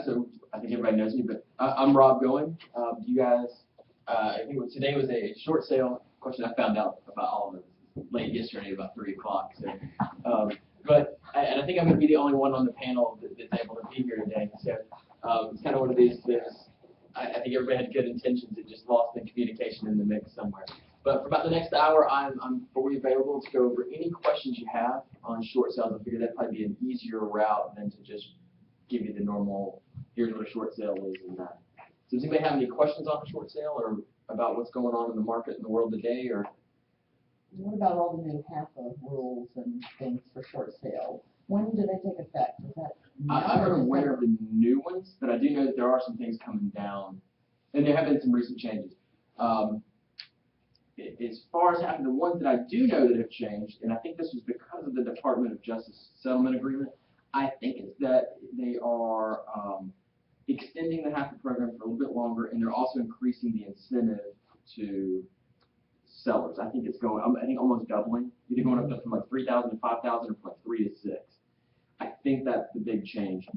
So I think everybody knows me, but I'm Rob Going. You guys, I think today was a short sale. Question I found out about all of this late yesterday, about 3 o'clock. So, and I think I'm going to be the only one on the panel that's able to be here today. So it's kind of one of these things. I think everybody had good intentions. It just lost in communication in the mix somewhere. But for about the next hour, I'm fully available to go over any questions you have on short sales. I figure that'd probably be an easier route than to just give you the normal, here's what a short sale is and that. So does anybody have any questions on a short sale or about what's going on in the market in the world today? Or what about all the new HAPA rules and things for short sales? When do they take effect? Is that I'm not aware of the new ones, but I do know that there are some things coming down, and there have been some recent changes. As far as happening, the ones that I do know that have changed, and I think this was because of the Department of Justice settlement agreement, I think it's that they are extending the HAPA program for a little bit longer, and they're also increasing the incentive to sellers. I think it's going, I think almost doubling, either going up from like 3,000 to 5,000 or from like 3 to 6. I think that's the big change.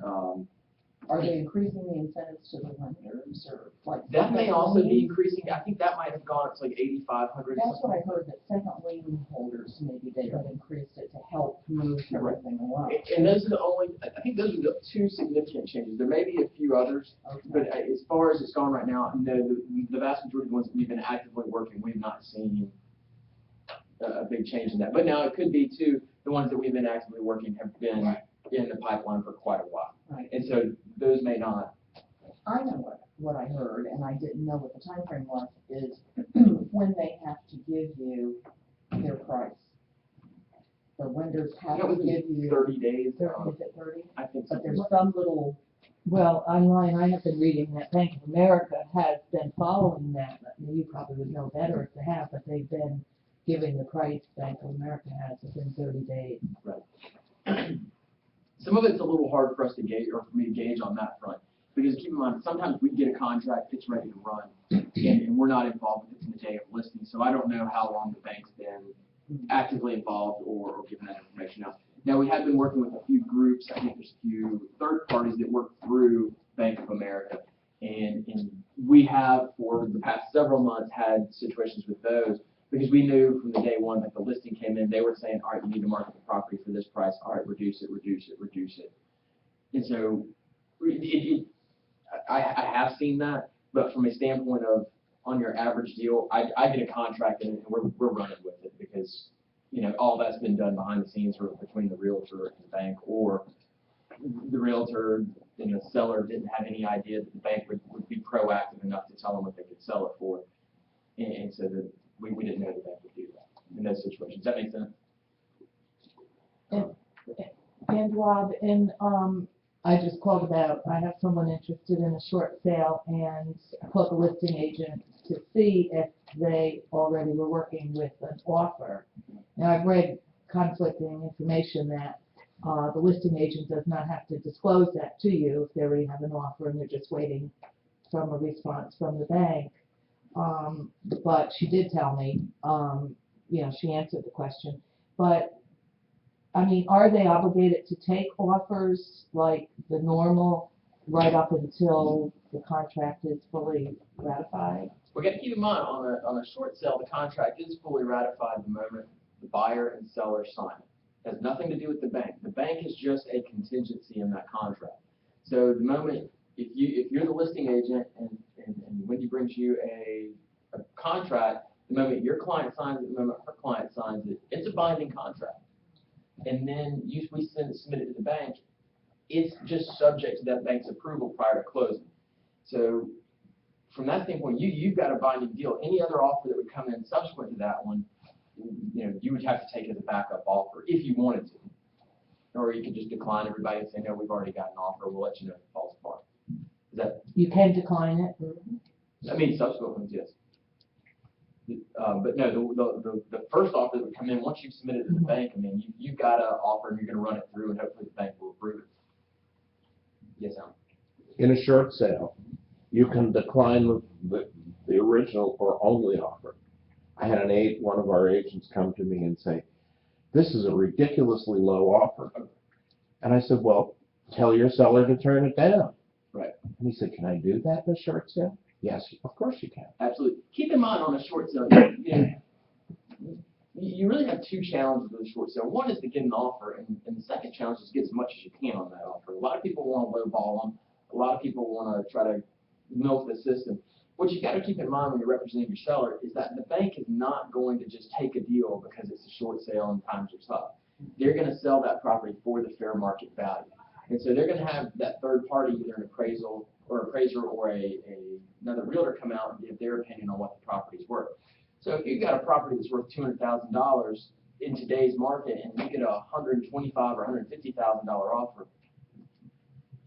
Are they increasing the incentives to the lenders, or like that may also be increasing? I think that might have gone up to like 8,500. That's what I heard, that second lien holders, maybe they have increased it to help move everything along. And those are the only, I think those are the two significant changes. There may be a few others, okay, but as far as it's gone right now, no, the vast majority of the ones that we've been actively working, we've not seen a big change in that. But now it could be too, the ones that we've been actively working have been in the pipeline for quite a while. Right. And so those may not. I know what I heard, and I didn't know what the time frame was, is when they have to give you their price. The lenders have to give you 30 days. Is it 30? I think so. But there's some little. Well, online, I have been reading that Bank of America has been following that. You probably would know better if they have, but they've been giving the price Bank of America has within 30 days. Right. Some of it's a little hard for us to gauge, or for me to gauge on that front, because keep in mind, sometimes we get a contract, it's ready to run, and we're not involved with it from the day of listing, so I don't know how long the bank's been actively involved or giving that information out. Now, we have been working with a few groups. I think there's a few third parties that work through Bank of America, and we have, for the past several months, had situations with those, because we knew from the day one that the listing came in, they were saying, all right, you need to market the property for this price. All right, reduce it, reduce it, reduce it. And so I have seen that, but from a standpoint of on your average deal, I get a contract and we're running with it, because all that's been done behind the scenes, or between the realtor and the bank, or the realtor and the seller didn't have any idea that the bank would be proactive enough to tell them what they could sell it for, and so that we didn't know the bank would do that in those situations. Does that make sense? And Rob, I just called about, I have someone interested in a short sale, and I called the listing agent to see if they already were working with an offer. Now, I've read conflicting information that the listing agent does not have to disclose that to you if they already have an offer and they're just waiting from a response from the bank. But she did tell me, she answered the question. But, I mean, are they obligated to take offers like the normal right up until the contract is fully ratified? We're going to keep in mind, on a short sale, the contract is fully ratified the moment the buyer and seller sign it. It has nothing to do with the bank. The bank is just a contingency in that contract. So the moment, if you're the listing agent and Wendy brings you a contract, the moment your client signs it, the moment her client signs it, it's a binding contract. And then we submit it to the bank, it's just subject to that bank's approval prior to closing. So from that standpoint, you've got a binding deal. Any other offer that would come in subsequent to that one, you would have to take it as a backup offer if you wanted to. Or you could just decline everybody and say, no, we've already got an offer, we'll let you know if it falls apart. Is that? You can decline it? I mean, subsequent ones, yes. But no, the first offer that would come in, once you've submitted it to the bank, I mean, you've got an offer and you're going to run it through, and hopefully the bank will approve it. Yes, Alan? In a short sale, you can decline the original or only offer. I had one of our agents come to me and say, this is a ridiculously low offer. And I said, well, tell your seller to turn it down. And he said, can I do that in a short sale? Yes, of course you can. Absolutely. Keep in mind on a short sale, you really have two challenges with a short sale. One is to get an offer, and the second challenge is to get as much as you can on that offer. A lot of people want to lowball them. A lot of people want to try to milk the system. What you got to keep in mind when you're representing your seller is that the bank is not going to just take a deal because it's a short sale and times are tough. They're going to sell that property for the fair market value. And so they're going to have that third party, either an appraiser or another realtor come out and give their opinion on what the property's worth. So if you've got a property that's worth $200,000 in today's market and you get a $125,000 or $150,000 offer,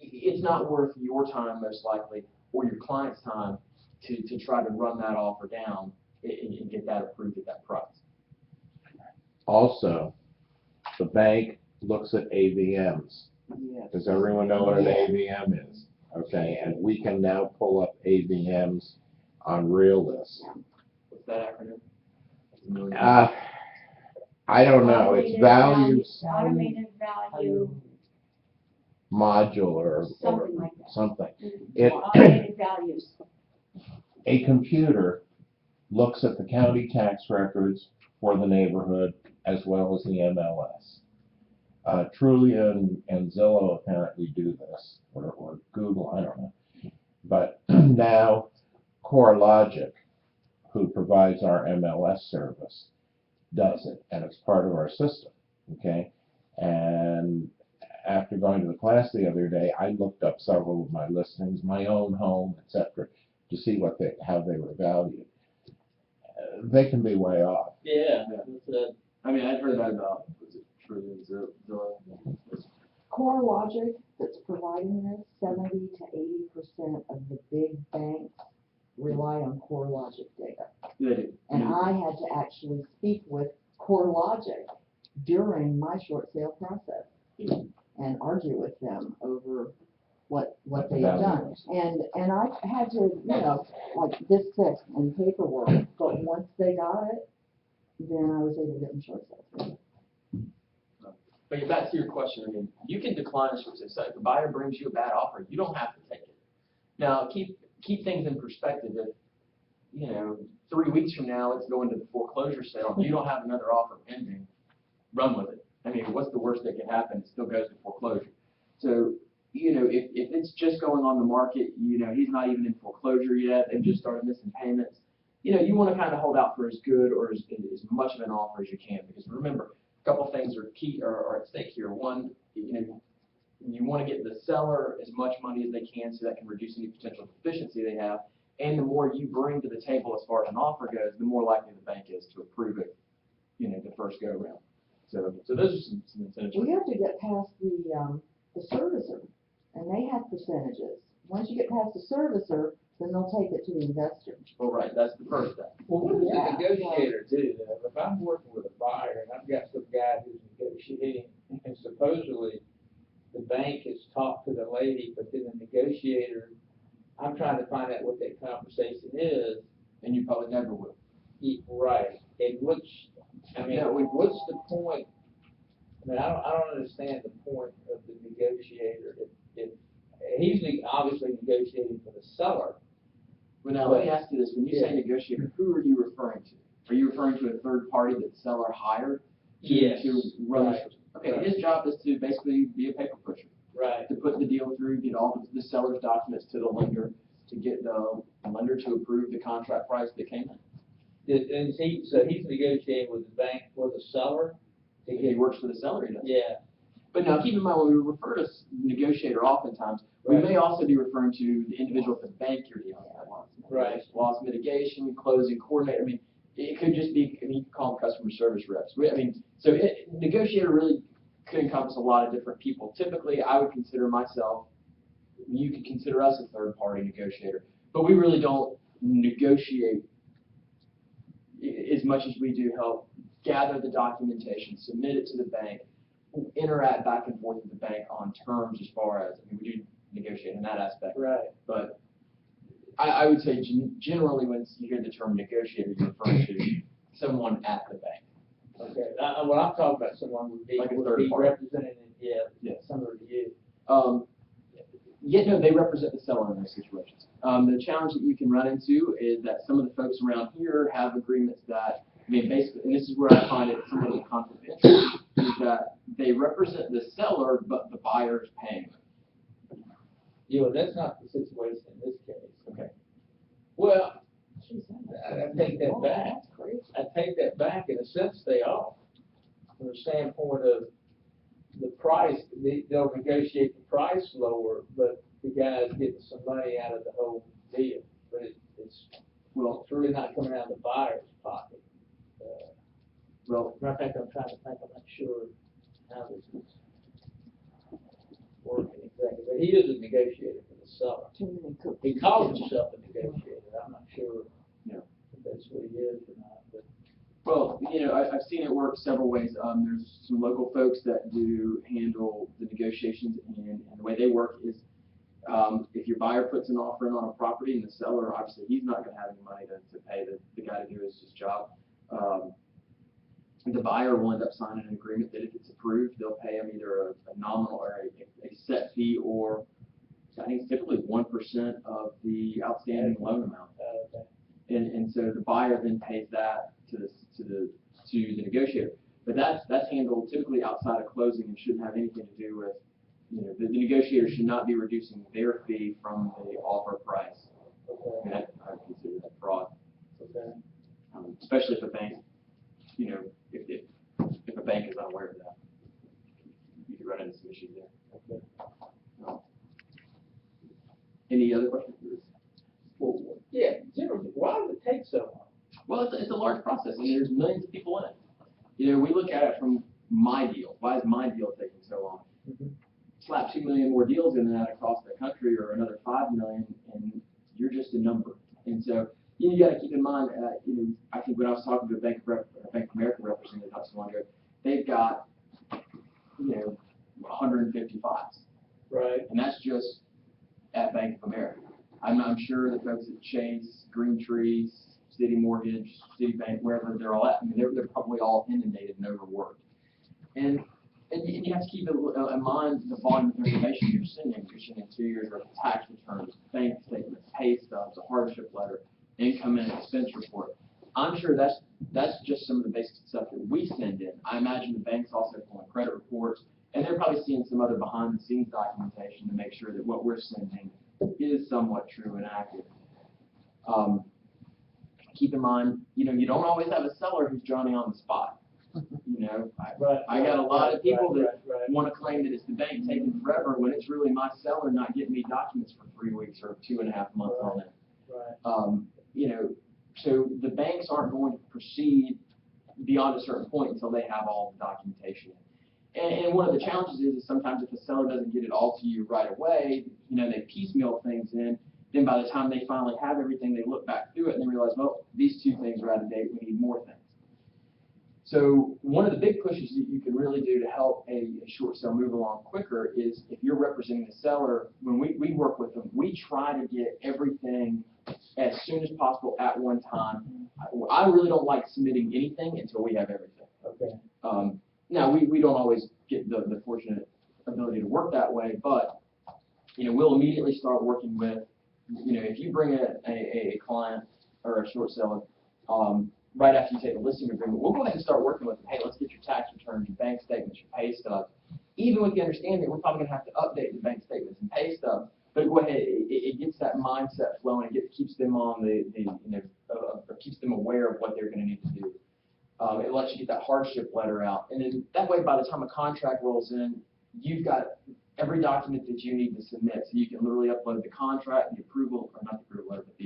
it's not worth your time most likely or your client's time to try to run that offer down and get that approved at that price. Also, the bank looks at AVMs. Yes. Does everyone know what an AVM is? Okay, and we can now pull up AVMs on Reallist. What's that acronym? I don't know, it's values Automated value, module or something like that. something. It, Automated values. a computer looks at the county tax records for the neighborhood as well as the MLS. Trulia and Zillow apparently do this, or Google, I don't know. But now CoreLogic, who provides our MLS service, does it, and it's part of our system, okay? And after going to the class the other day, I looked up several of my listings, my own home, etc., to see how they were valued. They can be way off. Yeah, I mean, I've heard that about, was it Trulia and Zillow? CoreLogic that's providing this, 70 to 80% of the big banks rely on CoreLogic data. They do. And I had to actually speak with CoreLogic during my short sale process and argue with them over what they had done. And I had to, like this thick and paperwork, but once they got it, then I was able to get them short sales. But back to your question, I mean, you can decline a short sale. So if the buyer brings you a bad offer, you don't have to take it. Now, keep things in perspective. If, 3 weeks from now, it's going to the foreclosure sale, you don't have another offer pending, run with it. I mean, what's the worst that could happen? It still goes to foreclosure. So, if it's just going on the market, he's not even in foreclosure yet, they've just started missing payments, you want to kind of hold out for as good or as much of an offer as you can. Because remember, a couple things are key or at stake here. One, you want to get the seller as much money as they can so that can reduce any potential deficiency they have. And the more you bring to the table as far as an offer goes, the more likely the bank is to approve it, the first go around. So those are some incentives. We have to get past the servicer, and they have percentages. Once you get past the servicer, then they'll take it to the investor. Well, right, that's the first step. Well, what does Yeah. the negotiator do though? If I'm working with a buyer and I've got some guy who's negotiating, and supposedly the bank has talked to the lady, but then the negotiator, I'm trying to find out what that conversation is. And you probably never will. Right. And what's the point? I mean, I don't understand the point of the negotiator. If he's obviously negotiating for the seller. Well, now, let me ask you this. When you say negotiator, who are you referring to? Are you referring to a third party that the seller hired to run this? Okay, Right. his job is to basically be a paper pusher, Right. to put the deal through, get all the seller's documents to the lender, to get the lender to approve the contract price that came in. So he's negotiating with the bank for the seller? If he works for the seller, he does. Yeah. But now, keep in mind, when we refer to negotiator oftentimes, we may also be referring to the individual at the bank you're dealing with. Right. Loss mitigation, closing coordinator. I mean, it could just be, you can call them customer service reps. So negotiator really could encompass a lot of different people. Typically, I would consider myself, you could consider us a third party negotiator, but we really don't negotiate as much as we do help gather the documentation, submit it to the bank, interact back and forth with the bank on terms as far as, we do negotiate in that aspect. Right. But I would say generally when you hear the term negotiator, you're referring to someone at the bank. Okay. What I'm talking about, someone would be, Like a third party. representing, Yes. similar to you. Yeah, no, they represent the seller in those situations. The challenge that you can run into is that some of the folks around here have agreements that, I mean, basically, and this is where I find it somewhat of a conflict of interest, is that they represent the seller, but the buyer is paying them. Yeah, well, that's not the situation in this case. Okay. Well, Geez, I take that oh, back. That's crazy. I take that back. In a sense, they are. From the standpoint of the price, they'll negotiate the price lower, but the guy's getting some money out of the whole deal. But it's really not coming out of the buyer's pocket. Well, Matter of fact, I'm trying to think, I'm not sure how this is working exactly, but he is a negotiator for the seller. Too many cookies. He calls himself a negotiator. I'm not sure Yeah. if that's what he is or not, but. well, you know, I've seen it work several ways. There's some local folks that do handle the negotiations, and the way they work is, if your buyer puts an offer in on a property and the seller, obviously, he's not gonna have any money to pay the guy to do his job. The buyer will end up signing an agreement that if it's approved, they'll pay him either a nominal or a set fee, or I think it's typically 1% of the outstanding loan amount. Okay. And so the buyer then pays that to the negotiator. But that's handled typically outside of closing and shouldn't have anything to do with, you know, the negotiator should not be reducing their fee from the offer price. I Okay. mean, I would consider that fraud, Okay. especially if a bank, you know, if a bank is unaware of that, you could run into some issues there. Okay. Any other questions? Well, yeah, generally, why does it take so long? Well, it's a large process, and there's millions of people in it. You know, we look at it from my deal. Why is my deal taking so long? Mhm. Slap 2 million more deals in that across the country, or another 5 million, and you're just a number. And so you got to keep in mind, you know, I think when I was talking to a Bank of America representative not so long ago, they've got, you know, 150 files, Right. and that's just at Bank of America. I'm sure the folks at Chase, Green Trees, City Mortgage, Citibank, wherever they're all at, I mean, they're probably all inundated and overworked. And you have to keep in mind the volume of information you're sending. You're sending 2 years worth of tax returns, bank statements, pay stubs, a hardship letter, income and expense report. I'm sure that's just some of the basic stuff that we send in. I imagine the bank's also pulling credit reports, and they're probably seeing some other behind-the-scenes documentation to make sure that what we're sending is somewhat true and accurate. Keep in mind, you know, you don't always have a seller who's Johnny on the spot. You know, I got a lot of people that want to claim that it's the bank taking forever when it's really my seller not getting me documents for 3 weeks or 2.5 months on it. Right. You know, so the banks aren't going to proceed beyond a certain point until they have all the documentation. And one of the challenges is sometimes if a seller doesn't get it all to you right away, you know, they piecemeal things in. Then by the time they finally have everything, they look back through it and they realize, well, these 2 things are out of date. We need more things. So one of the big pushes that you can really do to help a short sale move along quicker is if you're representing the seller, when we work with them, we try to get everything as soon as possible at one time. I really don't like submitting anything until we have everything. Okay. Now, we don't always get the fortunate ability to work that way, but, you know, we'll immediately start working with, you know, if you bring a client or a short seller, right after you take the listing agreement, we'll go ahead and start working with them. Hey, let's get your tax returns, your bank statements, your pay stubs. Even with the understanding that we're probably gonna have to update the bank statements and pay stubs, but go ahead, it gets that mindset flowing, it keeps them on or keeps them aware of what they're gonna need to do. It lets you get that hardship letter out, and then that way, by the time a contract rolls in, you've got every document that you need to submit, so you can literally upload the contract, the approval, or not the approval letter, but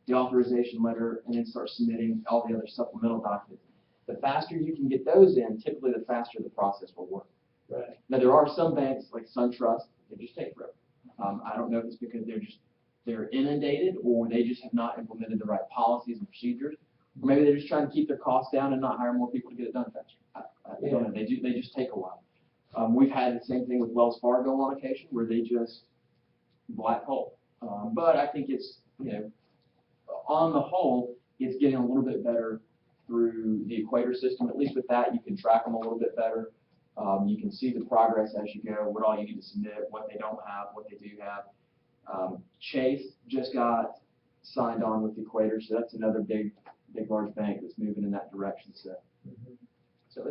the authorization letter, and then start submitting all the other supplemental documents. The faster you can get those in, typically the faster the process will work. Right. Now, there are some banks like SunTrust that just take forever. I don't know if it's because they're inundated, or they just have not implemented the right policies and procedures, or maybe they're just trying to keep their costs down and not hire more people to get it done faster. I don't know. They just take a while. We've had the same thing with Wells Fargo on occasion, where they just black hole. But I think it's, you know, on the whole, it's getting a little bit better through the Equator system. At least with that, you can track them a little bit better. You can see the progress as you go, what all you need to submit, what they don't have, what they do have. Chase just got signed on with Equator, so that's another big, large bank that's moving in that direction. So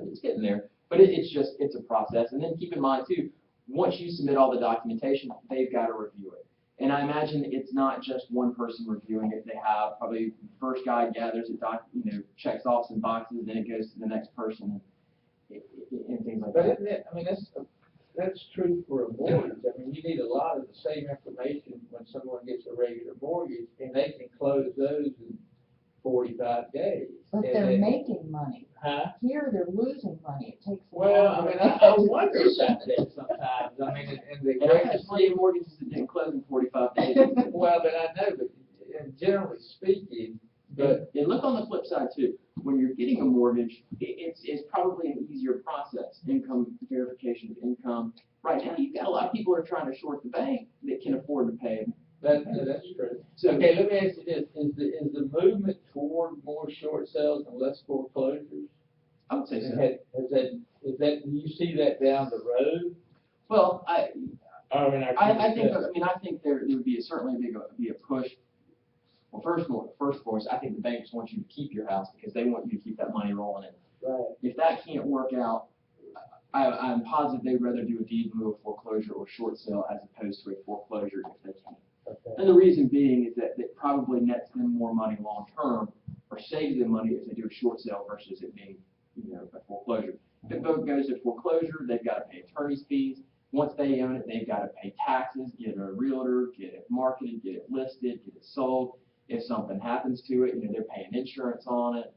it's getting there, but it's a process. And then keep in mind too, once you submit all the documentation, they've got to review it. And I imagine it's not just one person reviewing it. They have probably the first guy gathers it, checks off some boxes, then it goes to the next person, and things like But that. isn't it, I mean, that's true for a mortgage. I mean, you need a lot of the same information when someone gets a regular mortgage, and they can close those in 45 days. But And they're then- making money. Huh? Here, they're losing money. It takes. Well, I longer mean, to I get to wonder decision. about that sometimes. I mean, and the And I had greatest plenty of mortgages that didn't close in 45 days. well, but I know, but generally speaking, but And look on the flip side too. When you're getting a mortgage, it's probably an easier process. Income verification of income. Right now, you've got a lot of people who are trying to short the bank that can afford to pay. that's true. So Okay, let me ask you this, is the movement toward more short sales and less foreclosures? I would say so. Is that, do you see that down the road? Well, I mean, I think there would be certainly be a push. Well, first of course, I think the banks want you to keep your house because they want you to keep that money rolling in. Right. If that can't work out, I'm positive they'd rather do a deed in lieu of foreclosure or short sale as opposed to a foreclosure if they can. Okay. And the reason being is that it probably nets them more money long term or saves them money if they do a short sale versus it being, a foreclosure. If the boat goes to foreclosure, they've got to pay attorney's fees. Once they own it, they've got to pay taxes, get a realtor, get it marketed, get it listed, get it sold. If something happens to it, they're paying insurance on it.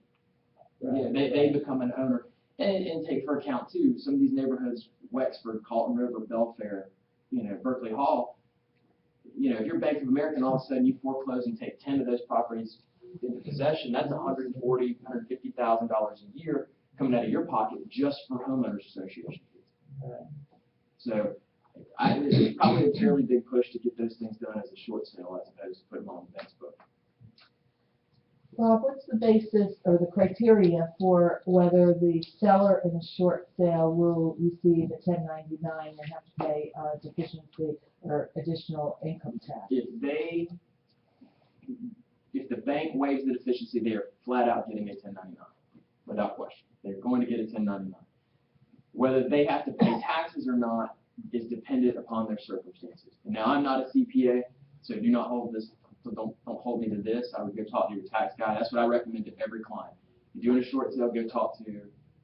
They become an owner. And take for account too, some of these neighborhoods, Wexford, Calton River, Belfair, Berkeley Hall, if you're Bank of America and all of a sudden you foreclose and take 10 of those properties into possession, that's $140,000, $150,000 a year coming out of your pocket just for homeowners association fees. So it's probably a fairly big push to get those things done as a short sale as opposed to putting them on the bank's book. Rob, what's the basis or the criteria for whether the seller in a short sale will receive a 1099 and have to pay deficiency or additional income tax? If the bank waives the deficiency, they are flat out getting a 1099, without question. They're going to get a 1099. Whether they have to pay taxes or not is dependent upon their circumstances. Now, I'm not a CPA, so do not hold this. So don't hold me to this. I would go talk to your tax guy. That's what I recommend to every client. If you're doing a short sale, go talk to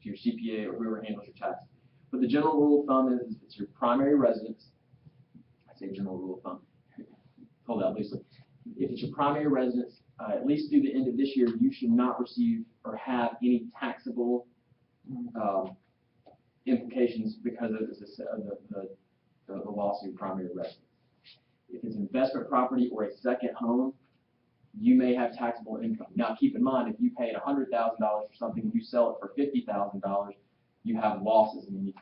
your CPA or whoever handles your taxes. But the general rule of thumb is it's your primary residence. I say general rule of thumb. Hold that loosely. If it's your primary residence, at least through the end of this year, you should not receive or have any taxable implications because of the loss of your primary residence. If it's investment property or a second home, you may have taxable income. Now, keep in mind, if you paid $100,000 for something and you sell it for $50,000, you have losses. I mean,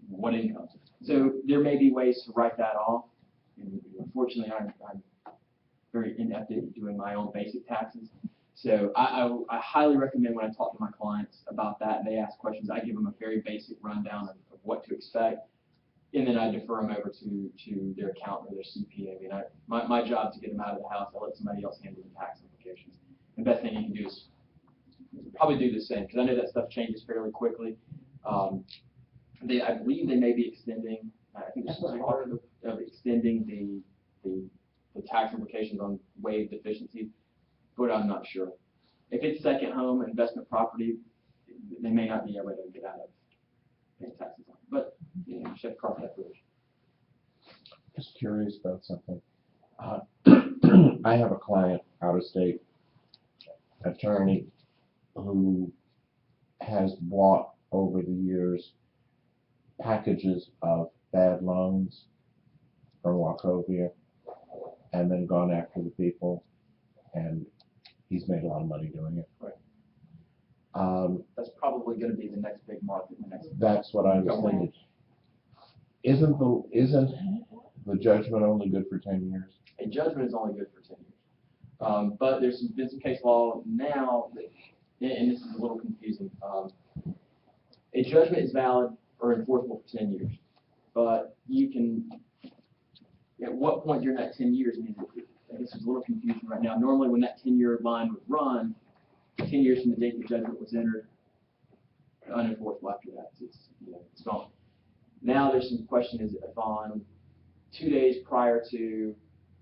what income? So there may be ways to write that off. And unfortunately, I'm very inept at doing my own basic taxes. So I highly recommend when I talk to my clients about that, they ask questions, I give them a very basic rundown of what to expect. And then I defer them over to their accountant or their CPA. I mean, my job is to get them out of the house. I let somebody else handle the tax implications. The best thing you can do is probably do the same, because I know that stuff changes fairly quickly. I believe they may be extending. I think this is part of extending the tax implications on waived deficiencies, but I'm not sure. If it's second home investment property, they may not be able to get out of paying taxes on it. But you should have to cross that bridge. Just curious about something. I have a client, out of state attorney, who has bought over the years packages of bad loans from Wachovia and then gone after the people, and he's made a lot of money doing it. Right. That's probably going to be the next big market. That's what I was thinking. Isn't the judgment only good for 10 years? A judgment is only good for 10 years. But there's been some case law now, and this is a little confusing. A judgment is valid or enforceable for 10 years, but you can at what point during that 10 years, I mean, I guess there's a little confusion right now. Normally, when that 10-year line would run, 10 years from the date the judgment was entered, unenforceable after that. It's gone. Now there's some question is if on 2 days prior to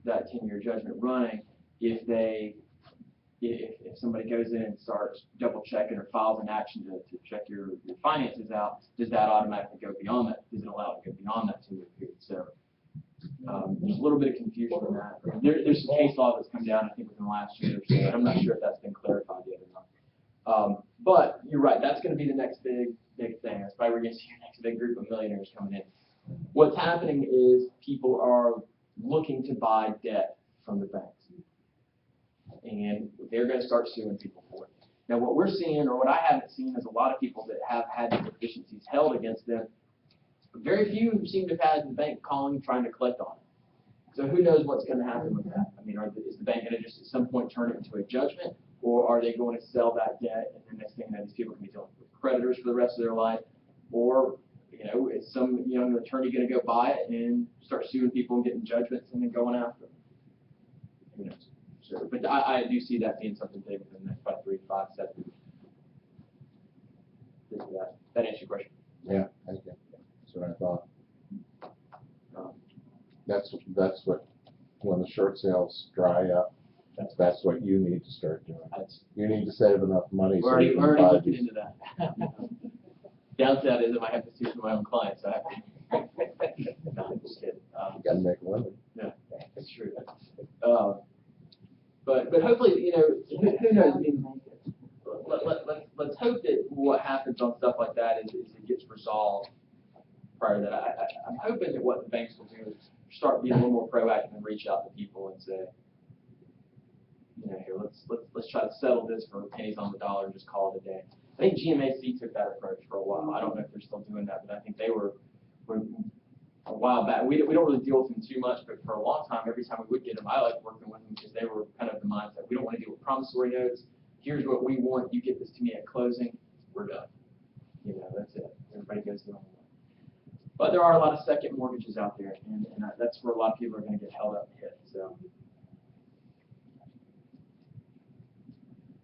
that 10-year judgment running, if somebody goes in and starts double checking or files an action to check your finances out, does that automatically go beyond that? Does it allow it to go beyond that 10-year period? So there's a little bit of confusion in that. There's some case law that's come down, I think, within the last year or so, and I'm not sure if that's been clarified yet or not. But you're right, that's going to be the next big thing. That's probably where we're going to see your next big group of millionaires coming in. What's happening is people are looking to buy debt from the banks, and they're going to start suing people for it. Now, what we're seeing, or what I haven't seen, is a lot of people that have had deficiencies held against them. Very few seem to have had the bank calling, trying to collect on it. So who knows what's going to happen with that? I mean, is the bank going to just at some point turn it into a judgment, or are they going to sell that debt, and the next thing you know, these people can be dealing with creditors for the rest of their life, or is some young attorney going to go buy it and start suing people and getting judgments and then going after them? Who knows? So, but I do see that being something big within the next about 3 to 5 7 years. That answers your question. Yeah, thank you. That's what I thought. That's what, when the short sales dry up, that's what you need to start doing. You need to save enough money. We're already looking into that. Downside is if I have to sue my own clients, I have to. No, I'm just kidding. You gotta make a living. Yeah, that's true. But hopefully, who knows? I mean, let's hope that what happens on stuff like that is it gets resolved prior to that. I'm hoping that what the banks will do is start being a little more proactive and reach out to people and say, here, let's try to settle this for pennies on the dollar and just call it a day. I think GMAC took that approach for a while. I don't know if they're still doing that, but I think they were a while back. We don't really deal with them too much, but for a long time, every time we would get them, I liked working with them because they were kind of the mindset. We don't want to deal with promissory notes. Here's what we want. You get this to me at closing. We're done. That's it. Everybody goes their own way. But there are a lot of second mortgages out there, and that's where a lot of people are going to get held up and hit. So.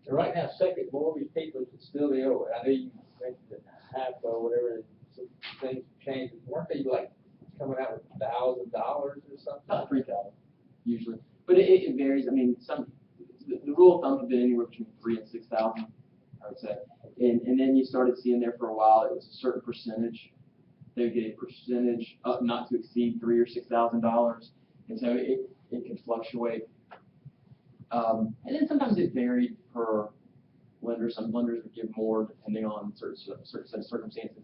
So right now, second mortgage people still the owe. I know you mentioned that half or whatever, some things changed. Weren't they like coming out with $1,000 or something? About 3,000 usually, but it varies. I mean, the rule of thumb has been anywhere between 3,000 and 6,000, I would say. And then you started seeing there for a while it was a certain percentage. They would get a percentage up not to exceed $3,000 or $6,000, and so it can fluctuate. And then sometimes it varied per lender. Some lenders would give more depending on certain set of circumstances.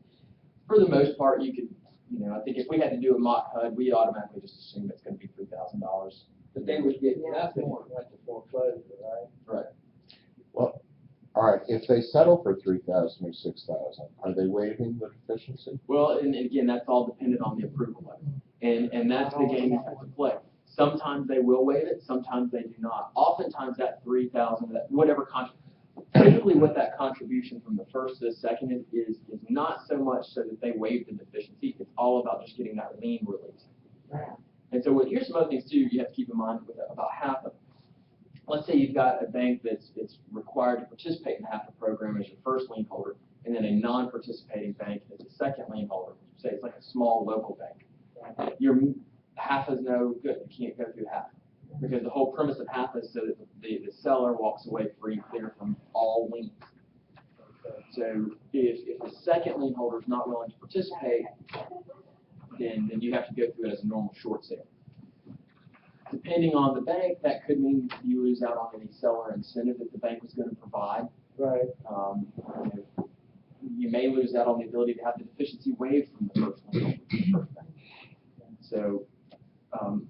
For the most part, you could, I think if we had to do a mock HUD, we automatically just assume it's going to be $3,000. But they would get nothing when it went to foreclosure, right? Right. Well, all right. If they settle for 3,000 or 6,000, are they waiving the deficiency? Well, and again, that's all dependent on the approval level, and that's the game you have to play. Sometimes they will waive it, sometimes they do not. Oftentimes that 3,000, that whatever typically what that contribution from the first to the second is not so much so that they waive the deficiency. It's all about just getting that lien released. And so here's some other things too you have to keep in mind with about half of. Let's say you've got a bank that's required to participate in half a program as your first lien holder, and then a non-participating bank as a second lien holder. Say it's like a small local bank. Your half is no good. You can't go through half. Because the whole premise of half is so that the seller walks away free and clear from all liens. So if the second lien holder is not willing to participate, then you have to go through it as a normal short sale. Depending on the bank, that could mean you lose out on any seller incentive that the bank was going to provide. Right. You may lose out on the ability to have the deficiency waived from the first lien holder. So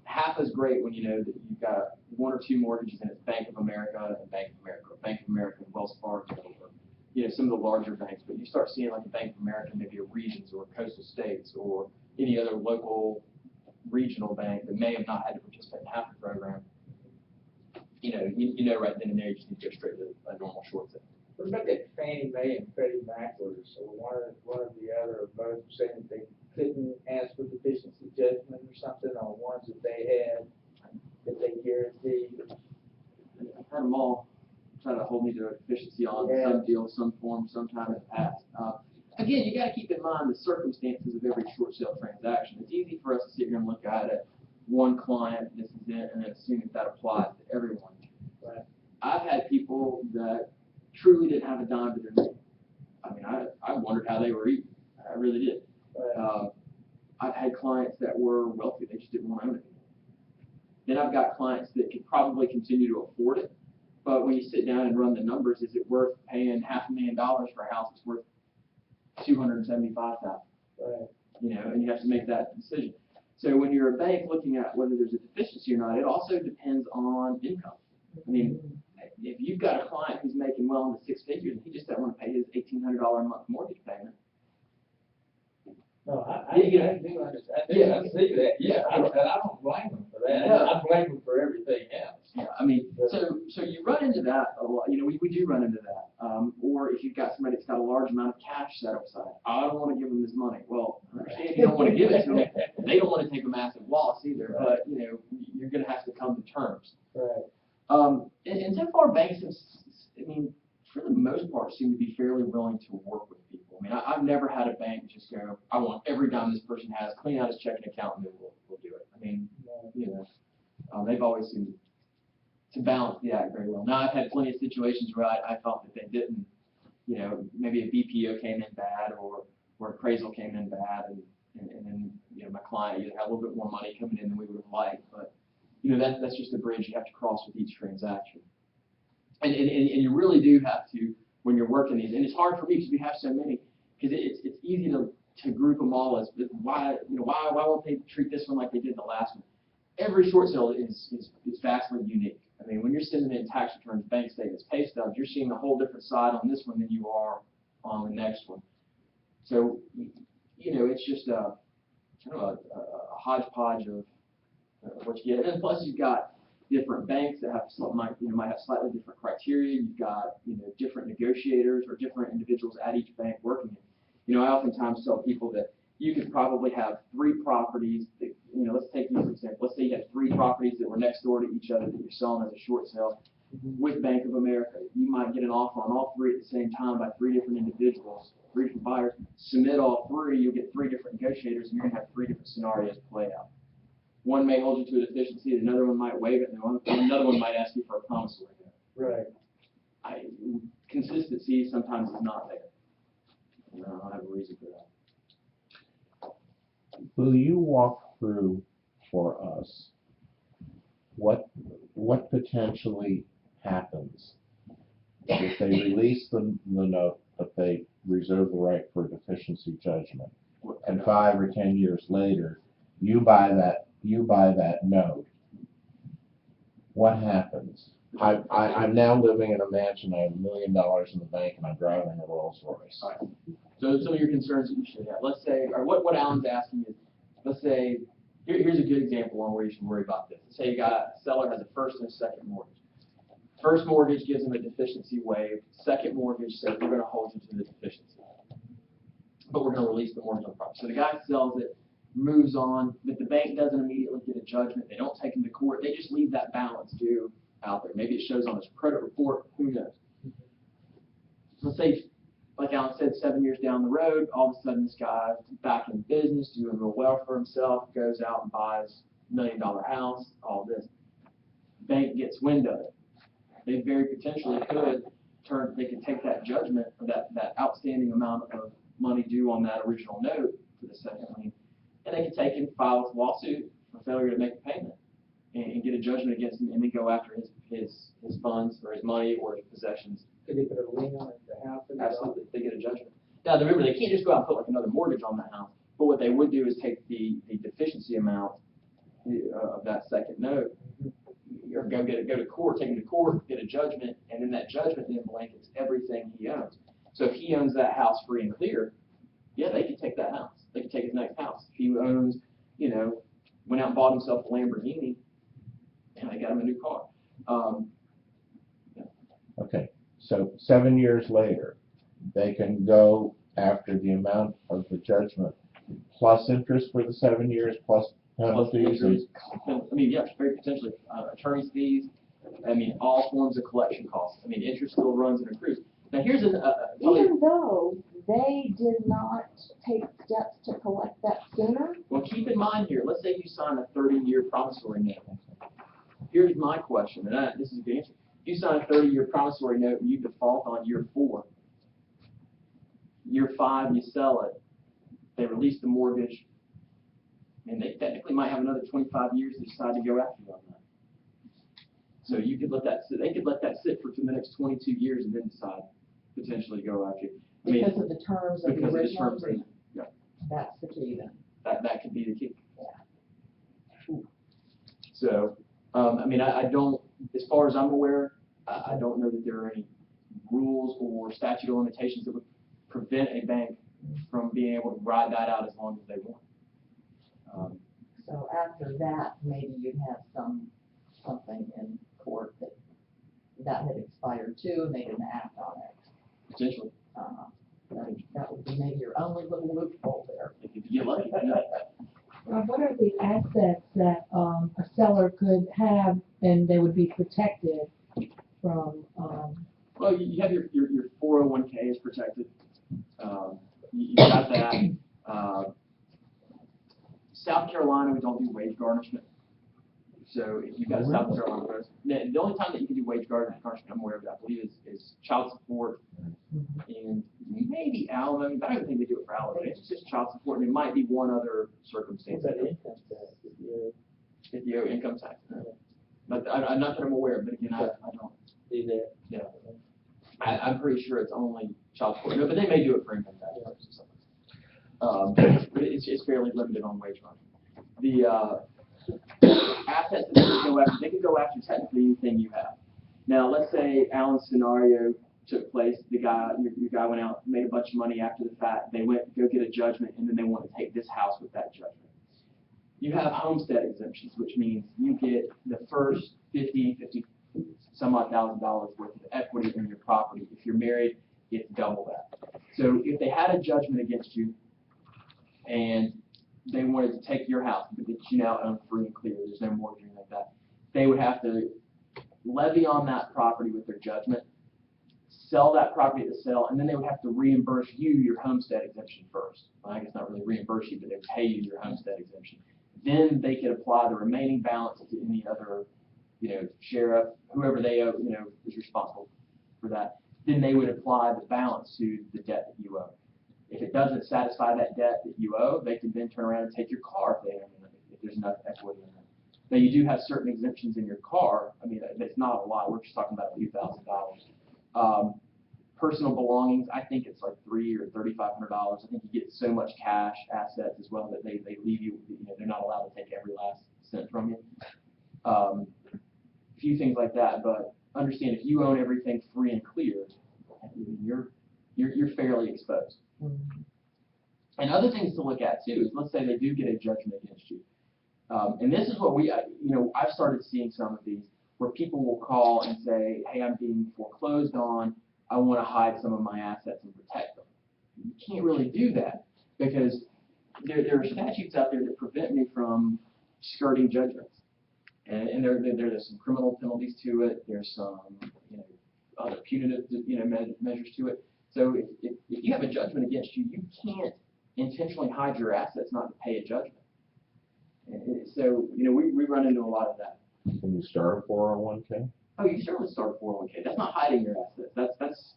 half is great when you know that you've got 1 or 2 mortgages and it's Bank of America and Bank of America, or Bank of America and Wells Fargo, or some of the larger banks. But you start seeing like a Bank of America, maybe a Regions or a Coastal States or any other local regional bank that may have not had to participate in half the program. You know right then and there you just need to go straight to a normal short sale. What about that Fannie Mae and Freddie Mac orders? So one or the other, or both saying that they couldn't ask for deficiency judgment or something on ones that they had, that they guaranteed? I've had them all try to hold me to a deficiency on Yeah. some deal, some form, sometime in the past. Again, you gotta keep in mind the circumstances of every short sale transaction. It's easy for us to sit here and look at it, one client, this is it, and then assume that applies to everyone. Right. I've had people that truly didn't have a dime to their name. I mean, I wondered how they were eating. I really did. Right. I've had clients that were wealthy, they just didn't want to own it. Then I've got clients that could probably continue to afford it, but when you sit down and run the numbers, is it worth paying $500,000 for a house that's worth $275,000? Right. You know, and you have to make that decision. So when you're a bank looking at whether there's a deficiency or not, it also depends on income. I mean, if you've got a client who's making well into six figures and he just doesn't want to pay his $1,800 a month mortgage payment, No, I Yeah, yeah. do understand. Yeah. I see that. Yeah. I don't blame them for that. Yeah. I blame them for everything else. yeah, I mean, so you run into that a lot. You know, we do run into that. Or if you've got somebody that's got a large amount of cash set aside, I don't want to give them this money. Well, I understand you don't want to give it to them. They don't want to take a massive loss either. But you know, you're going to have to come to terms. Right. And so far, banks have, I mean, for the most part, seem to be fairly willing to work with people. I mean, I've never had a bank just go, I want every dime this person has, clean out his checking account, and then we'll do it. I mean, you know, they've always seemed to balance the act very well. Now, I've had plenty of situations where I thought that they didn't, you know, maybe a BPO came in bad or appraisal came in bad, and then, you know, my client either had a little bit more money coming in than we would have liked, but, you know, that's just a bridge you have to cross with each transaction. And you really do have to, when you're working these, and it's hard for me because we have so many, because it's easy to group them all as why won't they treat this one like they did the last one? Every short sale is vastly unique. I mean, when you're sending in tax returns, bank statements, pay stubs, you're seeing a whole different side on this one than you are on the next one. So, you know, it's just kind of a hodgepodge of what you get. And plus, you've got different banks that have might have slightly different criteria. You've got, you know, different negotiators or different individuals at each bank working. You know, I oftentimes tell people that you could probably have 3 properties that, you know, let's take you for example. Let's say you have 3 properties that were next door to each other that you're selling as a short sale with Bank of America. You might get an offer on all 3 at the same time by 3 different individuals, 3 different buyers. Submit all 3, you'll get 3 different negotiators, and you're gonna have 3 different scenarios play out. One may hold you to a deficiency, another one might waive it, and another one might ask you for a promissory note. Right. Consistency sometimes is not there. And I don't have a reason for that. Will you walk through for us what potentially happens if they release the note, but they reserve the right for a deficiency judgment, and 5 or 10 years later you buy that note? What happens? I'm now living in a mansion. I have $1 million in the bank, and I'm driving a Rolls Royce. All right. So some of your concerns that you should have. Let's say, or what Alan's asking is, let's say, here's a good example on where you should worry about this. Let's say you got a seller has a first and a second mortgage. First mortgage gives him a deficiency waive. Second mortgage says we're going to hold you to the deficiency, but we're going to release the mortgage on the property. So the guy sells it, moves on, but the bank doesn't immediately get a judgment. They don't take him to court. They just leave that balance due out there. Maybe it shows on his credit report. Who knows? Let's say, like Alan said, 7 years down the road, all of a sudden this guy's back in business, doing real well for himself, goes out and buys $1 million house, all this. Bank gets wind of it. They very potentially they could take that judgment, or that outstanding amount of money due on that original note for the second lien, and they could take and file a lawsuit for failure to make a payment and get a judgment against him, and then go after his funds or his money or his possessions. Could they put a lien on the house? Absolutely, they get a judgment. Now, remember, they can't just go out and put like another mortgage on that house, but what they would do is take the deficiency amount of that second note, or go to court, take him to court, get a judgment, and then that judgment then blankets everything he owns. So if he owns that house free and clear, yeah, they could take that house. They could take his next house. If he owns, you know, went out and bought himself a Lamborghini, and they got him a new car. Okay, so 7 years later, they can go after the amount of the judgment plus interest for the 7 years, plus Plus penalties, and interest, I mean, yeah, very potentially, attorney's fees, I mean, all forms of collection costs. I mean, interest still runs and accrues. Now, here's probably, Even though they did not take steps to collect that sooner, well, keep in mind here, let's say you sign a 30-year promissory note. Here's my question, and this is the answer. You sign a 30-year promissory note and you default on year 4. Year 5, you sell it. They release the mortgage. And they technically might have another 25 years to decide to go after you on that. So you could let that sit, they could let that sit for the next 22 years and then decide potentially to go after you. I mean, because of the terms of the because of the original terms, agreement, yeah, that's the key then. that could be the key. So, I mean, I don't, as far as I'm aware, I don't know that there are any rules or statute of limitations that would prevent a bank from being able to ride that out as long as they want. So after that, maybe you'd have something in court that had expired too, and they didn't act on it. Potentially, That would be maybe your only little loophole there. if you get lucky. What are the assets that, a seller could have and they would be protected from, Well, you have your 401k is protected. You got that. South Carolina, we don't do wage garnishment. So if you've got a South Carolina person, the only time that you can do wage garnishment I'm aware of, I believe, is child support and maybe alimony, but I don't think they do it for alimony. It's just child support, and it might be one other circumstance. What's that income tax? If you owe income tax. But not that I'm aware of, but again, I don't. See that? Yeah. I'm pretty sure it's only child support. No, but they may do it for income tax purposes. But it's fairly limited on wage garnishment. The assets that they can go after, they can go after technically anything you have. Now, let's say Alan's scenario took place. Your guy went out, made a bunch of money after the fact. They went to go get a judgment, and then they want to take this house with that judgment. You have homestead exemptions, which means you get the first $50 some odd $1,000 worth of equity in your property. If you're married, it's double that. So if they had a judgment against you and they wanted to take your house, but that you now own free and clear, there's no mortgage or anything like that, they would have to levy on that property with their judgment, sell that property at the sale, and then they would have to reimburse you your homestead exemption first. Well, I guess not really reimburse you, but they would pay you your homestead exemption. Then they could apply the remaining balance to any other, sheriff, whoever they owe, is responsible for that. Then they would apply the balance to the debt that you owe. If it doesn't satisfy that debt that you owe, they can then turn around and take your car if there's enough equity in it. Now, you do have certain exemptions in your car. I mean, that's not a lot. We're just talking about a few $1,000s. Personal belongings, I think it's like $300 or $3,500. I think you get so much cash assets as well that they leave you, they're not allowed to take every last cent from you. A few things like that, but understand if you own everything free and clear, you're fairly exposed. And other things to look at too is, let's say they do get a judgment against you. And this is what I've started seeing some of these where people will call and say, hey, I'm being foreclosed on. I want to hide some of my assets and protect them. You can't really do that because there are statutes out there that prevent me from skirting judgments. And there's some criminal penalties to it. There's some other punitive measures to it. So if you have a judgment against you, you can't intentionally hide your assets not to pay a judgment. And so we run into a lot of that. Can you start a 401k? Oh, you certainly start a 401k. That's not hiding your assets. That's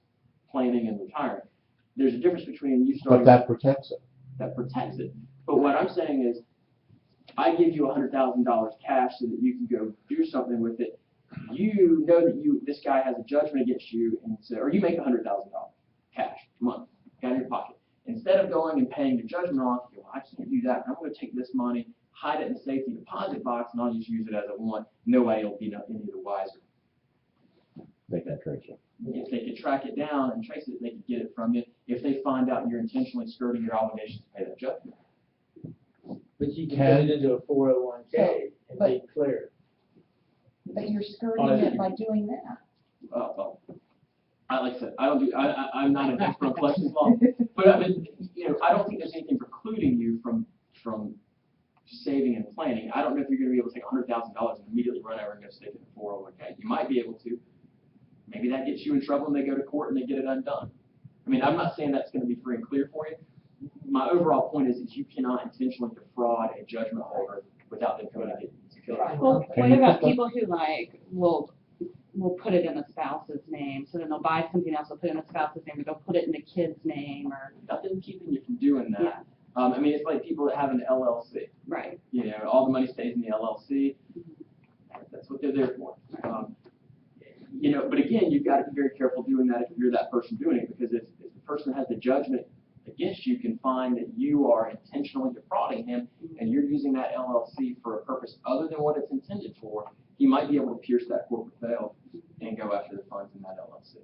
planning and retiring. There's a difference between you starting. But that protects it. That protects it. But what I'm saying is, I give you $100,000 cash so that you can go do something with it. You know that this guy has a judgment against you, and so, or you make $100,000 cash a month, got in your pocket. Instead of going and paying your judgment off, you go, I can't do that. I'm going to take this money, hide it in the safety deposit box, and I'll just use it as I want. Nobody will be any the wiser. They can trace it. If they could track it down and trace it, they could get it from you. If they find out you're intentionally skirting your obligations to pay that judgment. But you can put it into a 401k and be clear. But you're skirting it by doing that. Like I said, I'm not an expert on collections law, but I mean, I don't think there's anything precluding precluding you from saving and planning. I don't know if you're going to be able to take $100,000 and immediately run over and go stick it in a 401k. You might be able to. Maybe that gets you in trouble and they go to court and they get it undone. I mean, I'm not saying that's going to be free and clear for you. My overall point is that you cannot intentionally defraud a judgment holder without them coming and getting you. Well, Can what you about put the- people who like will put it in the spouse's name, so then they'll buy something else, they'll put it in the spouse's name, or they'll put it in the kid's name, or, Nothing keeping you from doing that. Yeah. I mean, it's like people that have an LLC. right. You know, all the money stays in the LLC. That's what they're there for. You know, but again, you've got to be very careful doing that if you're that person doing it, because if the person has the judgment against you, can find that you are intentionally defrauding him and you're using that LLC for a purpose other than what it's intended for, he might be able to pierce that corporate veil and go after the funds in that LLC.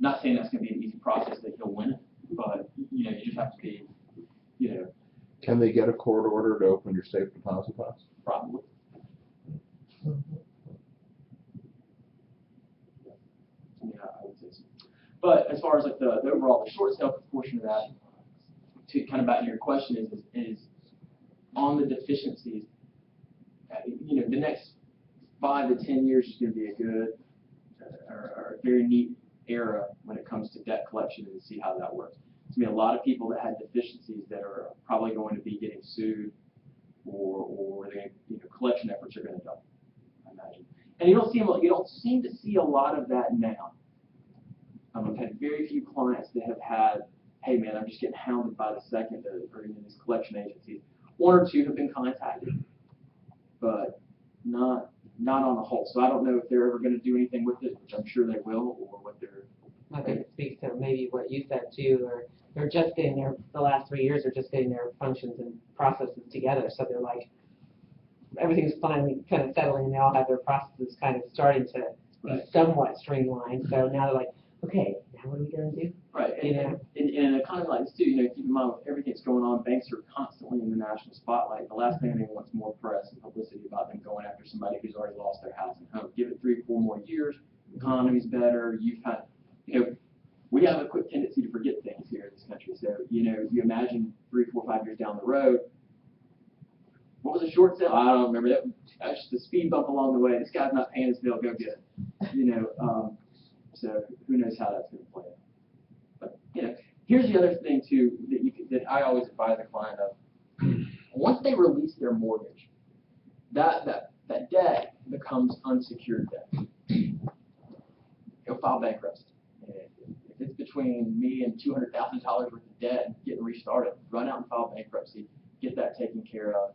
Not saying that's going to be an easy process that he'll win it, but you know, you just have to be, you know, Can they get a court order to open your safe deposit box? probably. Yeah, I would say so. But as far as like the overall, the short sale portion of that, to kind of back to your question is on the deficiencies, you know, the next 5 to 10 years is going to be a good or a very neat era when it comes to debt collection and see how that works. There's going to be a lot of people that had deficiencies that are probably going to be getting sued or they, you know, collection efforts are going to double, I imagine. And you don't seem to see a lot of that now. I've had very few clients that have had, hey man, I'm just getting hounded by the second or even these collection agencies. 1 or 2 have been contacted, but not on the whole. So I don't know if they're ever going to do anything with it, which I'm sure they will, or what they're. I think it speaks to maybe what you said too, or they're just getting their, the last 3 years, they're just getting their functions and processes together, so they're like, everything's finally kind of settling, and they all have their processes kind of starting to be Right. somewhat streamlined, so now they're like, okay, now what are we gonna do? Right, You and know? in a kind of like this too, you know, keep in mind with everything that's going on, banks are constantly in the national spotlight. The last thing anyone wants more press and publicity about them going after somebody who's already lost their house and home. Give it 3 or 4 more years, the economy's better, you've had, you know, we have a quick tendency to forget things here in this country. So, you know, you imagine 3, 4, 5 years down the road, what was a short sale? I don't remember that. That's just a speed bump along the way. This guy's not paying his bill, go get it. You know, so who knows how that's going to play out. But, you know, here's the other thing too that I always advise a client of. Once they release their mortgage, that debt becomes unsecured debt. You'll file bankruptcy. If it's between me and $200,000 worth of debt and getting restarted, run out and file bankruptcy, get that taken care of,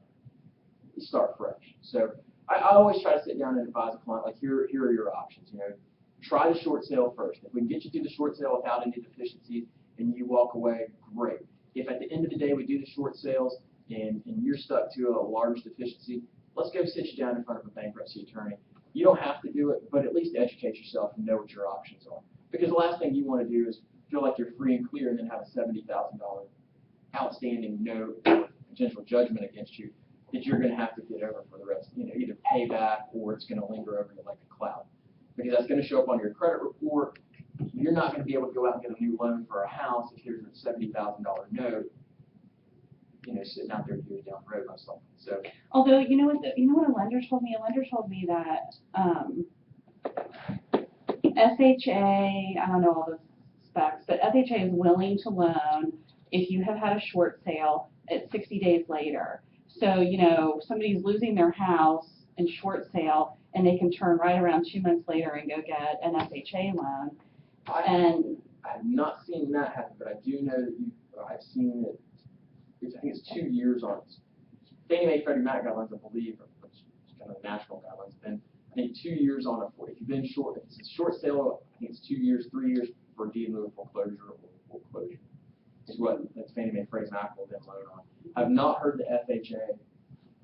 start fresh. So I always try to sit down and advise a client, like, here are your options. You know, try the short sale first. If we can get you through the short sale without any deficiencies and you walk away, great. If at the end of the day we do the short sales and you're stuck to a large deficiency, let's go sit you down in front of a bankruptcy attorney. You don't have to do it, but at least educate yourself and know what your options are. Because the last thing you want to do is feel like you're free and clear and then have a $70,000 outstanding note or potential judgment against you that you're going to have to get over for the rest, you know, either pay back or it's going to linger over you like a cloud. Because that's going to show up on your credit report. You're not going to be able to go out and get a new loan for a house if there's a $70,000 note, you know, sitting out there years down the road most likely. So, Although, you know what a lender told me? A lender told me that, FHA, I don't know all the specs, but FHA is willing to loan if you have had a short sale at 60 days later. So, you know, somebody's losing their house in short sale and they can turn right around 2 months later and go get an FHA loan. And I have not seen that happen, but I do know that I've seen it. I think it's 2 years on it. Fannie Mae, Freddie Mac guidelines, I believe, which is kind of the national guidelines, been I think 2 years on it for. If you've been short, if it's a short sale, I think it's 2 years, 3 years for deed in lieu of foreclosure or foreclosure. Is what that's Fannie Mae, Freddie Mac will then loan on. I've not heard the FHA,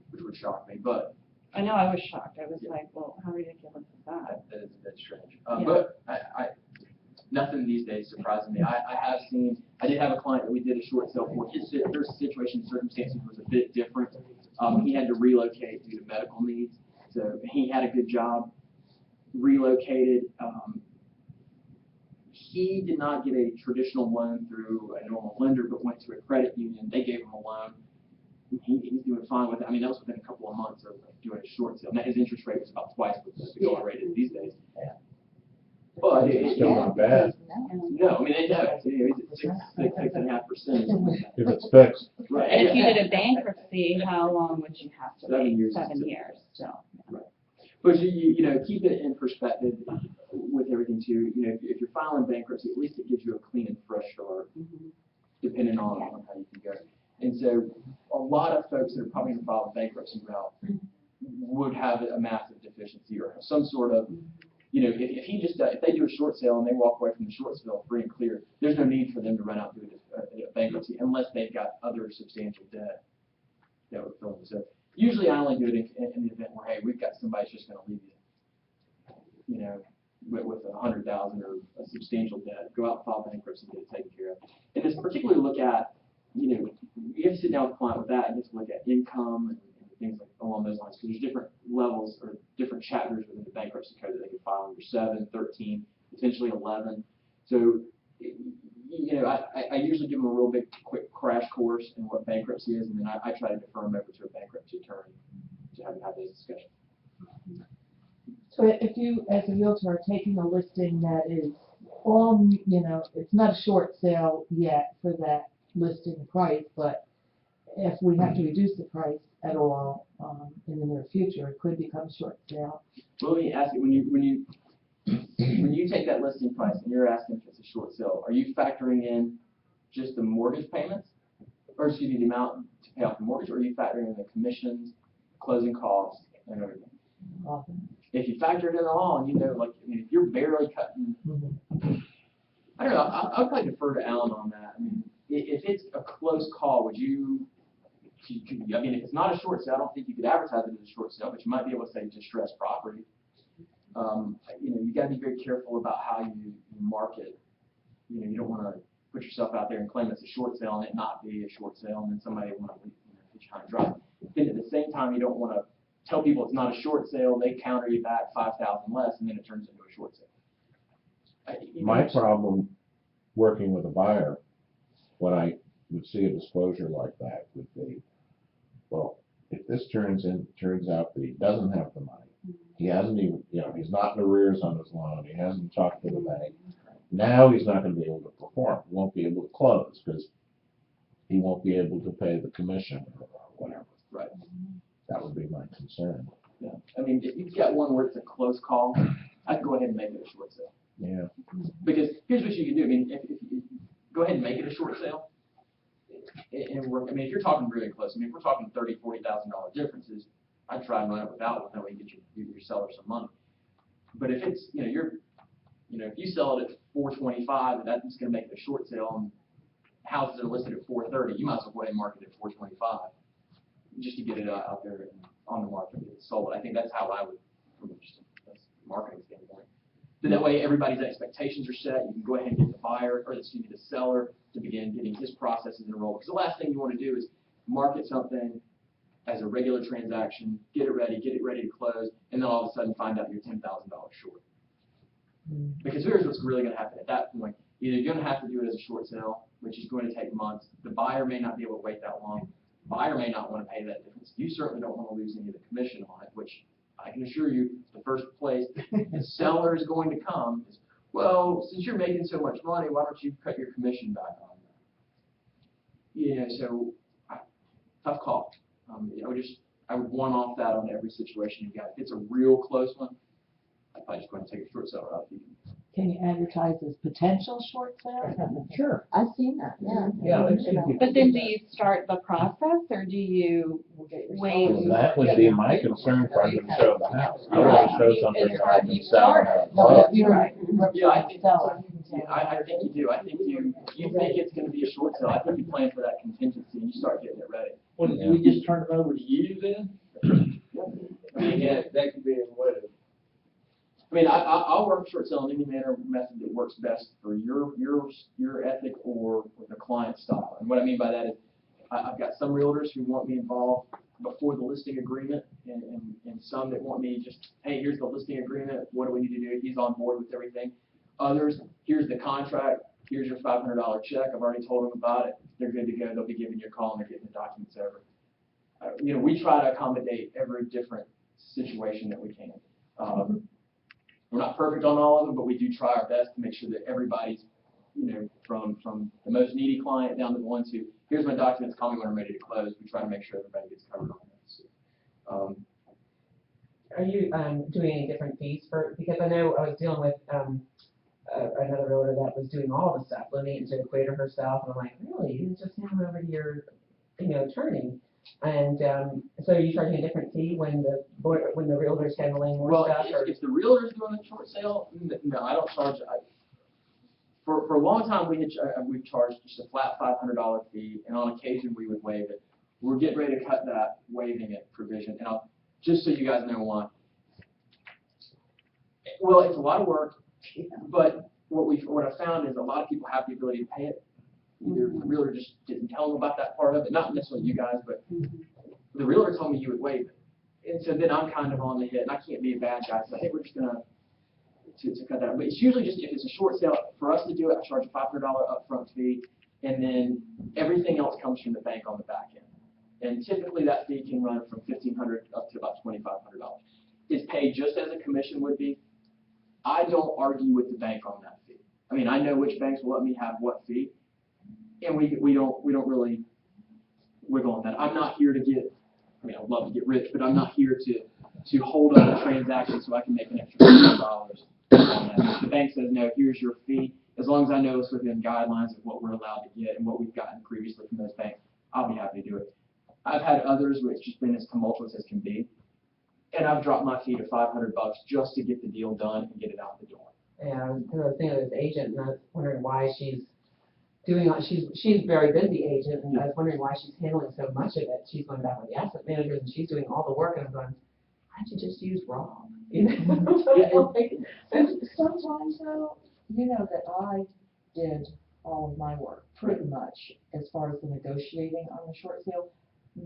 which would shock me, but I know I was shocked. I was like, well, how ridiculous is that? that is a bit strange. Yeah. But I nothing these days surprises me. I did have a client that we did a short sale for. His situation and circumstances was a bit different. He had to relocate due to medical needs. So he had a good job, relocated, he did not get a traditional loan through a normal lender, but went to a credit union. They gave him a loan. He's doing fine with it. I mean, that was within a couple of months of doing a short sale. Now, his interest rate was about twice what the going rate is these days. But It's still not bad. no, I mean, they know. It's at 6.5%. If it's fixed. Right. And if you did a bankruptcy, how long would you have to 7 wait? years. 7 years, so. But you know, keep it in perspective with everything too. You know, if you're filing bankruptcy, at least it gives you a clean and fresh start, depending on how you can go. And so, a lot of folks that are probably going to file a bankruptcy route would have a massive deficiency or some sort of, you know, if they do a short sale and they walk away from the short sale free and clear, there's no need for them to run out and do a bankruptcy unless they've got other substantial debt that would fill them. So usually I only do it in the event where, hey, we've got somebody that's just going to leave you, you know, with $100,000 or a substantial debt, go out and file bankruptcy and get it taken care of. And it's particularly look at, you know, you have to sit down with the client with that and just look at income and things like along those lines, because there's different levels or different chapters within the bankruptcy code that they can file under 7, 13, potentially 11. So, you know, I usually give them a real big, quick crash course in what bankruptcy is, and then I try to defer them over to a bankruptcy attorney to have those discussions. So if you, as a realtor, are taking a listing that is all, you know, it's not a short sale yet for that listing price, but if we have to reduce the price at all in the near future, it could become short sale. Well, let me ask you, when you take that listing price and you're asking if it's a short sale, are you factoring in just the mortgage payments, or excuse me, the amount to pay off the mortgage, or are you factoring in the commissions, closing costs, and everything? If you factor it in all, and you know, like, I mean, if you're barely cutting, I don't know, I'll probably defer to Alan on that. I mean, if it's a close call, would you, I mean, if it's not a short sale, I don't think you could advertise it as a short sale, but you might be able to say distressed property. You know, you got to be very careful about how you market. You know, you don't want to put yourself out there and claim it's a short sale and it not be a short sale, and then somebody want to put you behind dry. Then at the same time, you don't want to tell people it's not a short sale, they counter you back 5,000 less, and then it turns into a short sale. My problem working with a buyer, when I would see a disclosure like that, would be, well, if this turns out that he doesn't have the money, he hasn't even, you know, he's not in arrears on his loan, he hasn't talked to the bank, now he's not going to be able to perform, won't be able to close, because he won't be able to pay the commission or whatever. Right. That would be my concern. Yeah. I mean, if you've got one where it's a close call, I'd go ahead and make it a short sale. Yeah. Because here's what you can do. I mean, if you go ahead and make it a short sale, and work. I mean, if you're talking really close, I mean, if we're talking $30,000, $40,000 differences, I'd try and run it without one. That way, you get your seller some money. But if it's, you know, if you sell it at $425, that's going to make it a short sale, and houses are listed at $430, you might as well go ahead and market it at $425, just to get it out there and on the market and get it sold. I think that's how I would, from just a marketing standpoint. So that way, everybody's expectations are set. You can go ahead and get the buyer, or excuse me, the seller, to begin getting his processes enrolled. Because the last thing you want to do is market something as a regular transaction, get it ready to close, and then all of a sudden find out you're $10,000 short. Because here's what's really going to happen at that point. Either you're going to have to do it as a short sale, which is going to take months. The buyer may not be able to wait that long. The buyer may not want to pay that difference. You certainly don't want to lose any of the commission on it, which I can assure you the first place the seller is going to come is, well, since you're making so much money, why don't you cut your commission back on that? You know, so tough call. I would one-off that on every situation you got. If it's a real close one, I'd probably just go ahead and take a short sale route. Can you advertise as potential short sale? Sure, I've seen that, yeah. Yeah, I've seen But then do you start the process, or do you wait? Well, that would be my concern for them to show the house. I want to show something It's that I hard can to sell. start. No, you're right. Yeah, I think Seller. I think you do. I think you think it's going to be a short sale. I think you plan for that contingency and you start getting it ready. Well, do we just turn it over to you then? I mean, yeah, that could be a way to. I mean, I'll work short sale in any manner method that works best for your ethic or the client style. And what I mean by that is, I've got some realtors who want me involved before the listing agreement, and some that want me just, hey, here's the listing agreement. What do we need to do? He's on board with everything. Others, here's the contract, here's your $500 check, I've already told them about it, they're good to go, they'll be giving you a call and they're getting the documents over. We try to accommodate every different situation that we can. We're not perfect on all of them, but we do try our best to make sure that everybody's, from the most needy client down to the ones who, here's my documents, call me when I'm ready to close. We try to make sure everybody gets covered on that. Are you doing any different fees because I know I was dealing with another realtor that was doing all the stuff, Lynette and Equator herself, and I'm like, really? You just hand them over to your, attorney. And so are you charging a different fee when the realtor's handling more stuff? If the realtor's doing a short sale, no, I don't charge. For a long time, we've charged just a flat $500 fee, and on occasion we would waive it. We're getting ready to cut that waiving it provision, and just so you guys know why. Well, it's a lot of work, but what I found is a lot of people have the ability to pay it. Either the realtor just didn't tell them about that part of it, not necessarily you guys, but the realtor told me you would waive it. And so then I'm kind of on the hit, and I can't be a bad guy, so hey, we're just going to cut that. But it's usually just, if it's a short sale, for us to do it, I charge a $500 upfront fee, and then everything else comes from the bank on the back end. And typically that fee can run from $1,500 up to about $2,500. It's paid just as a commission would be. I don't argue with the bank on that fee. I mean, I know which banks will let me have what fee, and we don't really wiggle on that. I'm not here to I'd love to get rich, but I'm not here to hold up a transaction so I can make an extra $50 on that. If the bank says, no, here's your fee, as long as I know it's within guidelines of what we're allowed to get and what we've gotten previously from those banks, I'll be happy to do it. I've had others where it's just been as tumultuous as can be, and I've dropped my fee to $500 just to get the deal done and get it out the door. Yeah, I was thinking of this agent, and I was wondering why she's a very busy agent, and I was wondering why she's handling so much of it. She's going back with the asset managers, and she's doing all the work, and I'm going, why don't you just use Rob? And sometimes though, that I did all of my work pretty much as far as the negotiating on the short sale,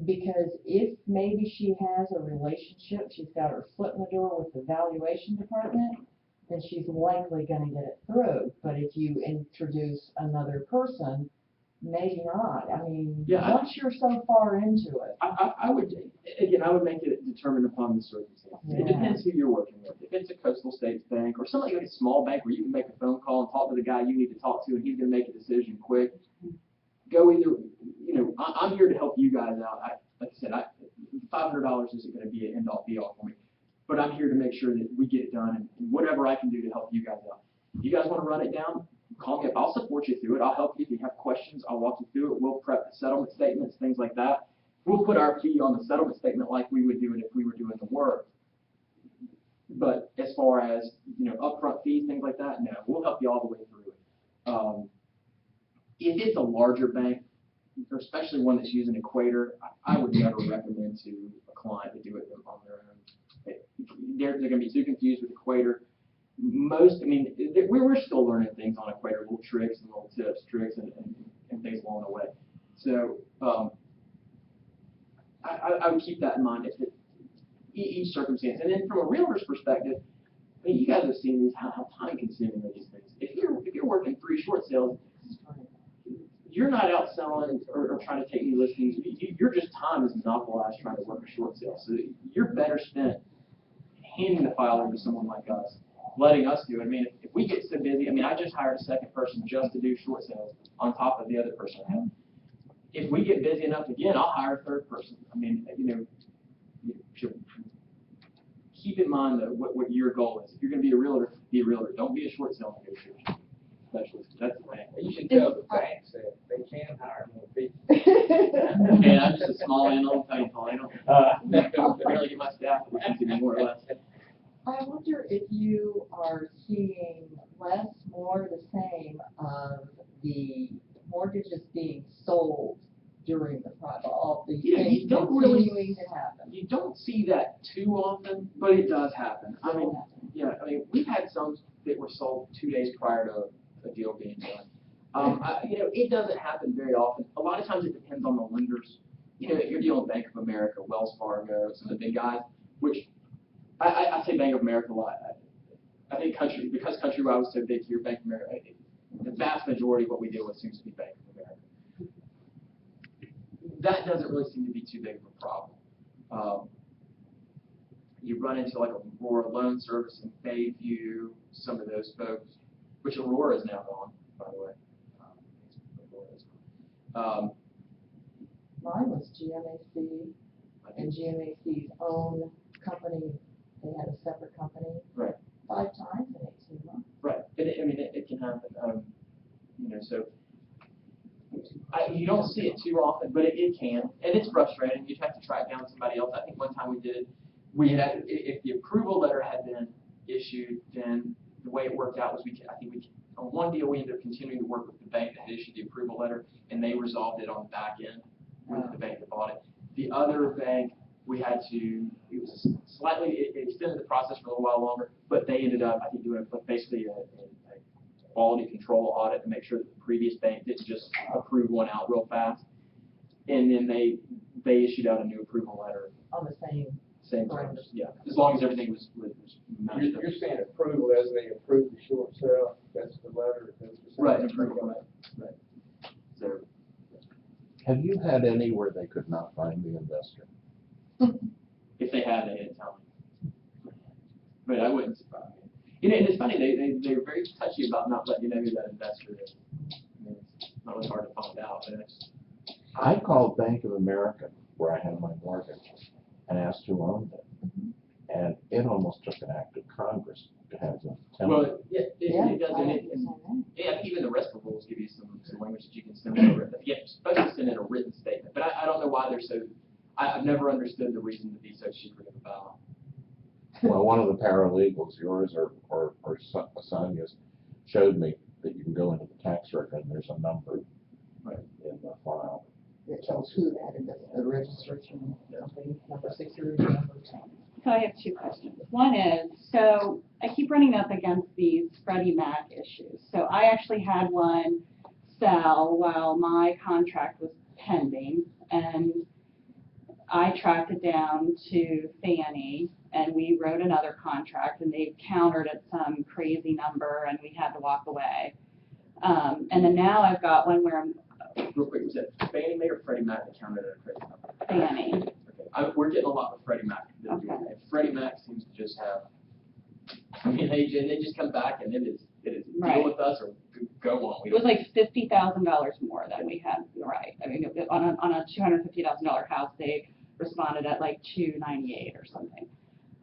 because if maybe she has a relationship, she's got her foot in the door with the valuation department, then she's likely going to get it through. But if you introduce another person, maybe not. I mean, once you're so far into it. I would make it determined upon the circumstances. Yeah. It depends who you're working with. If it's a coastal states bank or something like a small bank where you can make a phone call and talk to the guy you need to talk to and he's going to make a decision quick, go either, I'm here to help you guys out. Like I said, $500 isn't going to be an end-all be-all for me, but I'm here to make sure that we get it done and whatever I can do to help you guys out. If you guys want to run it down, call me up. I'll support you through it. I'll help you. If you have questions, I'll walk you through it. We'll prep the settlement statements, things like that. We'll put our fee on the settlement statement like we would do it if we were doing the work. But as far as, upfront fees, things like that, no, we'll help you all the way through it. If it's a larger bank, or especially one that's using Equator, I would never recommend to a client to do it on their own. They're going to be too confused with Equator. We're still learning things on Equator, little tricks and little tips, tricks and things along the way. So I would keep that in mind. Each circumstance, and then from a realtor's perspective, you guys have seen these. How time consuming are these things? If you're working 3 short sales, you're not out selling or trying to take new listings. Your just time is monopolized trying to work a short sale. So you're better spent handing the file over to someone like us, letting us do it. I mean, if we get so busy, I just hired a second person just to do short sales on top of the other person I have. If we get busy enough again, I'll hire a third person. Keep in mind what your goal is. If you're going to be a realtor, be a realtor. Don't be a short sale negotiator specialist. That's the thing. You should tell the banks that they can hire more people. Man, I'm just a small animal. I don't barely get my staff to listen to me more or less. I wonder if you are seeing less, more the same of the mortgages being sold during the project, all these things continuing to happen. You don't see that too often, but it does happen. We've had some that were sold 2 days prior to a deal being done. It doesn't happen very often. A lot of times it depends on the lenders. If you're dealing with Bank of America, Wells Fargo, some of the big guys, which I say Bank of America a lot. I think because Countrywide was so big here, Bank of America, the vast majority of what we deal with seems to be Bank of America. That doesn't really seem to be too big of a problem. You run into like Aurora Loan Service in Bayview, some of those folks, which Aurora is now gone, by the way. Aurora is gone. Mine was GMAC, and GMAC's own company, they had a separate company. Right. 5 times in 18 months. Right, it can happen, so, you don't see it too often, but it can, and it's frustrating, you'd have to track down somebody else. I think one time we did it, if the approval letter had been issued, then the way it worked out was on one deal, we ended up continuing to work with the bank that had issued the approval letter, and they resolved it on the back end with the bank that bought it. The other bank, it was slightly, it extended the process for a little while longer, but they ended up, I think, doing basically a quality control audit to make sure that the previous bank didn't just approve one out real fast. And then they issued out a new approval letter. On the Same terms, yeah, as long as everything was matched up. You're saying approval as they approve the short sale, that's the letter. That's the Right, approval, right. So, Have you had any where they could not find the investor? if they had, they didn't tell me. But I wouldn't surprise me. And it's funny, they're very touchy about not letting you know who that investor is. I mean, it's not really hard to find out, but it's. I called Bank of America where I had my mortgage and asked who owned it. And it almost took an act of Congress to have them tell me. Well, yeah, it does, and I think even the rest of the rules give you some language that you can send in a written, you're supposed to send in a written statement, but I don't know why they're so, I've never understood the reason to be so secretive about. Well, one of the paralegals, yours or Sonia's, showed me that you can go into the tax record and there's a number in the file. It tells who that is, the registration company, number 6 or number 10. So I have 2 questions. One is, so I keep running up against these Freddie Mac issues. So I actually had one sell while my contract was pending, and I tracked it down to Fannie, and we wrote another contract, and they countered at some crazy number, and we had to walk away. And then now I've got one where I'm Real quick, was it Fannie Mae or Freddie Mac that counted at a crazy number? Fannie. Okay, we're getting a lot with Freddie Mac. Okay. Freddie Mac seems to just have, they just come back and it is Right. deal with us or go on. It was like $50,000 more than we had, right? I mean, on a $250,000 house, they responded at like $298 or something.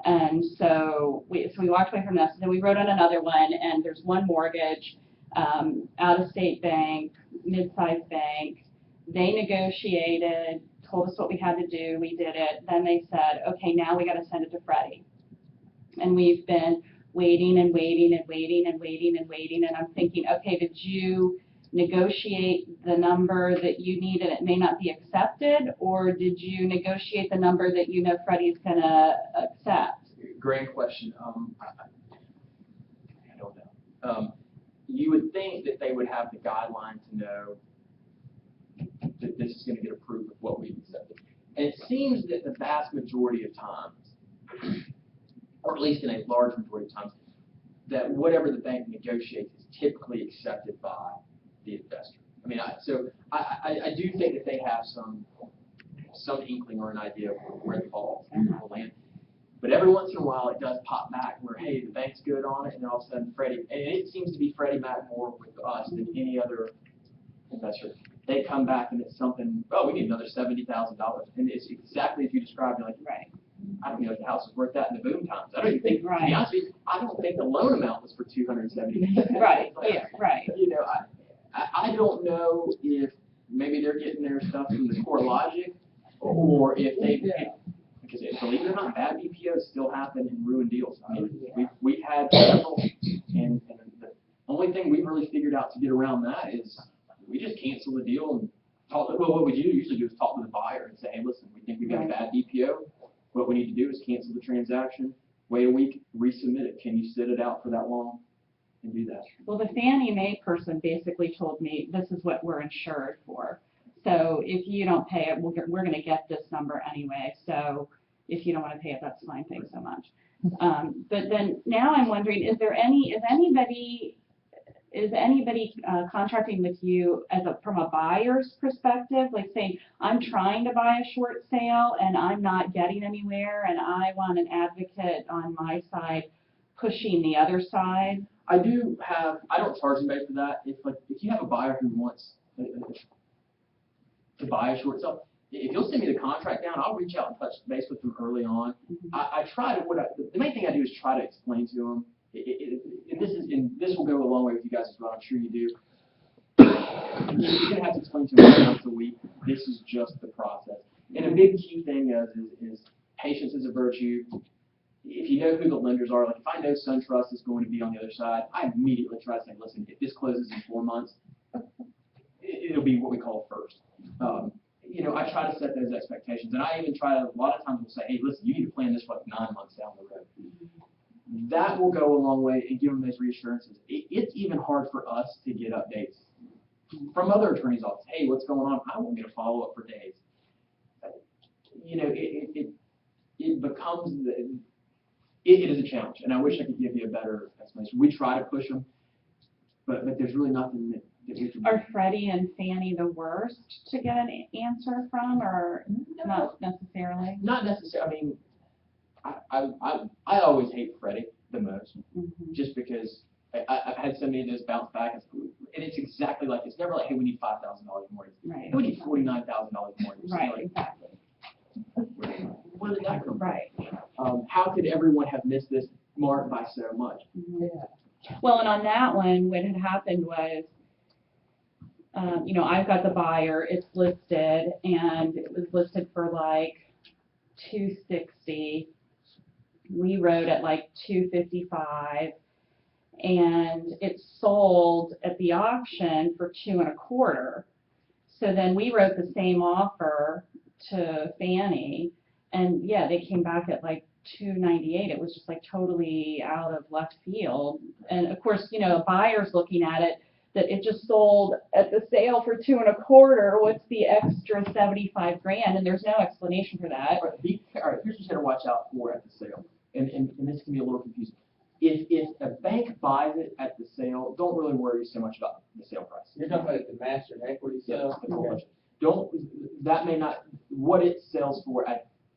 And so we walked away from this. And then we wrote on another one, and there's one mortgage, out-of-state bank, mid-sized bank. They negotiated, told us what we had to do. We did it. Then they said, okay, now we got to send it to Freddie. And we've been waiting and waiting and waiting and waiting and waiting. And I'm thinking, okay, did you negotiate the number that you need and it may not be accepted, or did you negotiate the number that you know Freddie's going to accept? Great question. I don't know. You would think that they would have the guideline to know that this is going to get approved with what we've accepted. And it seems that the vast majority of times, or at least in a large majority of times, that whatever the bank negotiates is typically accepted by the investor. I mean, I do think that they have some inkling or an idea of where the ball will land. But every once in a while, it does pop back where, hey, the bank's good on it, and then all of a sudden, Freddie, and it seems to be Freddie Mac more with us than any other investor. They come back and it's something, oh, we need another $70,000. And it's exactly as you described. You're like, Right. I don't know if the house was worth that in the boom times. I don't even think, to be honest with you, I don't think the loan amount was for $270,000. Right, yeah, right. You know, I don't know if maybe they're getting their stuff from the CoreLogic, or if they, because believe it or not, bad BPOs still happen in ruined deals. I mean, we've had several, and the only thing we've really figured out to get around that is we just cancel the deal and talk. Well, what we usually do is talk to the buyer and say, hey, listen, we think we got a bad BPO. What we need to do is cancel the transaction, wait a week, resubmit it. Can you sit it out for that long and do that? Well, the Fannie Mae person basically told me this is what we're insured for. So if you don't pay it, we're going to get this number anyway. So if you don't want to pay it, that's fine. Thanks so much. But then now I'm wondering, is anybody contracting with you from a buyer's perspective, like saying, I'm trying to buy a short sale and I'm not getting anywhere and I want an advocate on my side pushing the other side? I don't charge anybody for that. If you have a buyer who wants to buy a short sale, if you'll send me the contract down, I'll reach out and touch base with them early on. I try to, the main thing I do is try to explain to them, and this will go a long way with you guys as well, I'm sure you do. You're gonna have to explain to them once a week, this is just the process. And a big key thing is patience is a virtue. If you know who the lenders are, like if I know SunTrust is going to be on the other side, I immediately try to say, listen, if this closes in 4 months, it'll be what we call first. I try to set those expectations, and I even try to, a lot of times we'll say, hey, listen, you need to plan this for like 9 months down the road. That will go a long way in giving them those reassurances. It's even hard for us to get updates from other attorneys' offices. Hey, what's going on? I won't get a follow-up for days. It becomes, it is a challenge, and I wish I could give you a better explanation. We try to push them, but there's really nothing that we can do. Are Freddie and Fannie the worst to get an answer from, or not necessarily? Not necessarily. I mean, I always hate Freddie the most, just because I've had so many of those bounce back, and it's exactly like, it's never like, hey, we need $5,000 more. Right. Hey, we need $49,000 more. Right, Like, exactly. where did that come from? Right. How could everyone have missed this mark by so much? Well, and on that one, what had happened was, I've got the buyer, it's listed, and it was listed for like $260. We wrote at like $255, and it sold at the auction for $225. So then we wrote the same offer to Fannie, and yeah, they came back at like $298. It was just like totally out of left field. And of course, a buyer's looking at it, that it just sold at the sale for $225. What's the extra $75,000? And there's no explanation for that. All right, here's what you got to watch out for at the sale, and this can be a little confusing. If a bank buys it at the sale, don't really worry so much about the sale price. You're talking about the master equity sale? That may not, what it sells for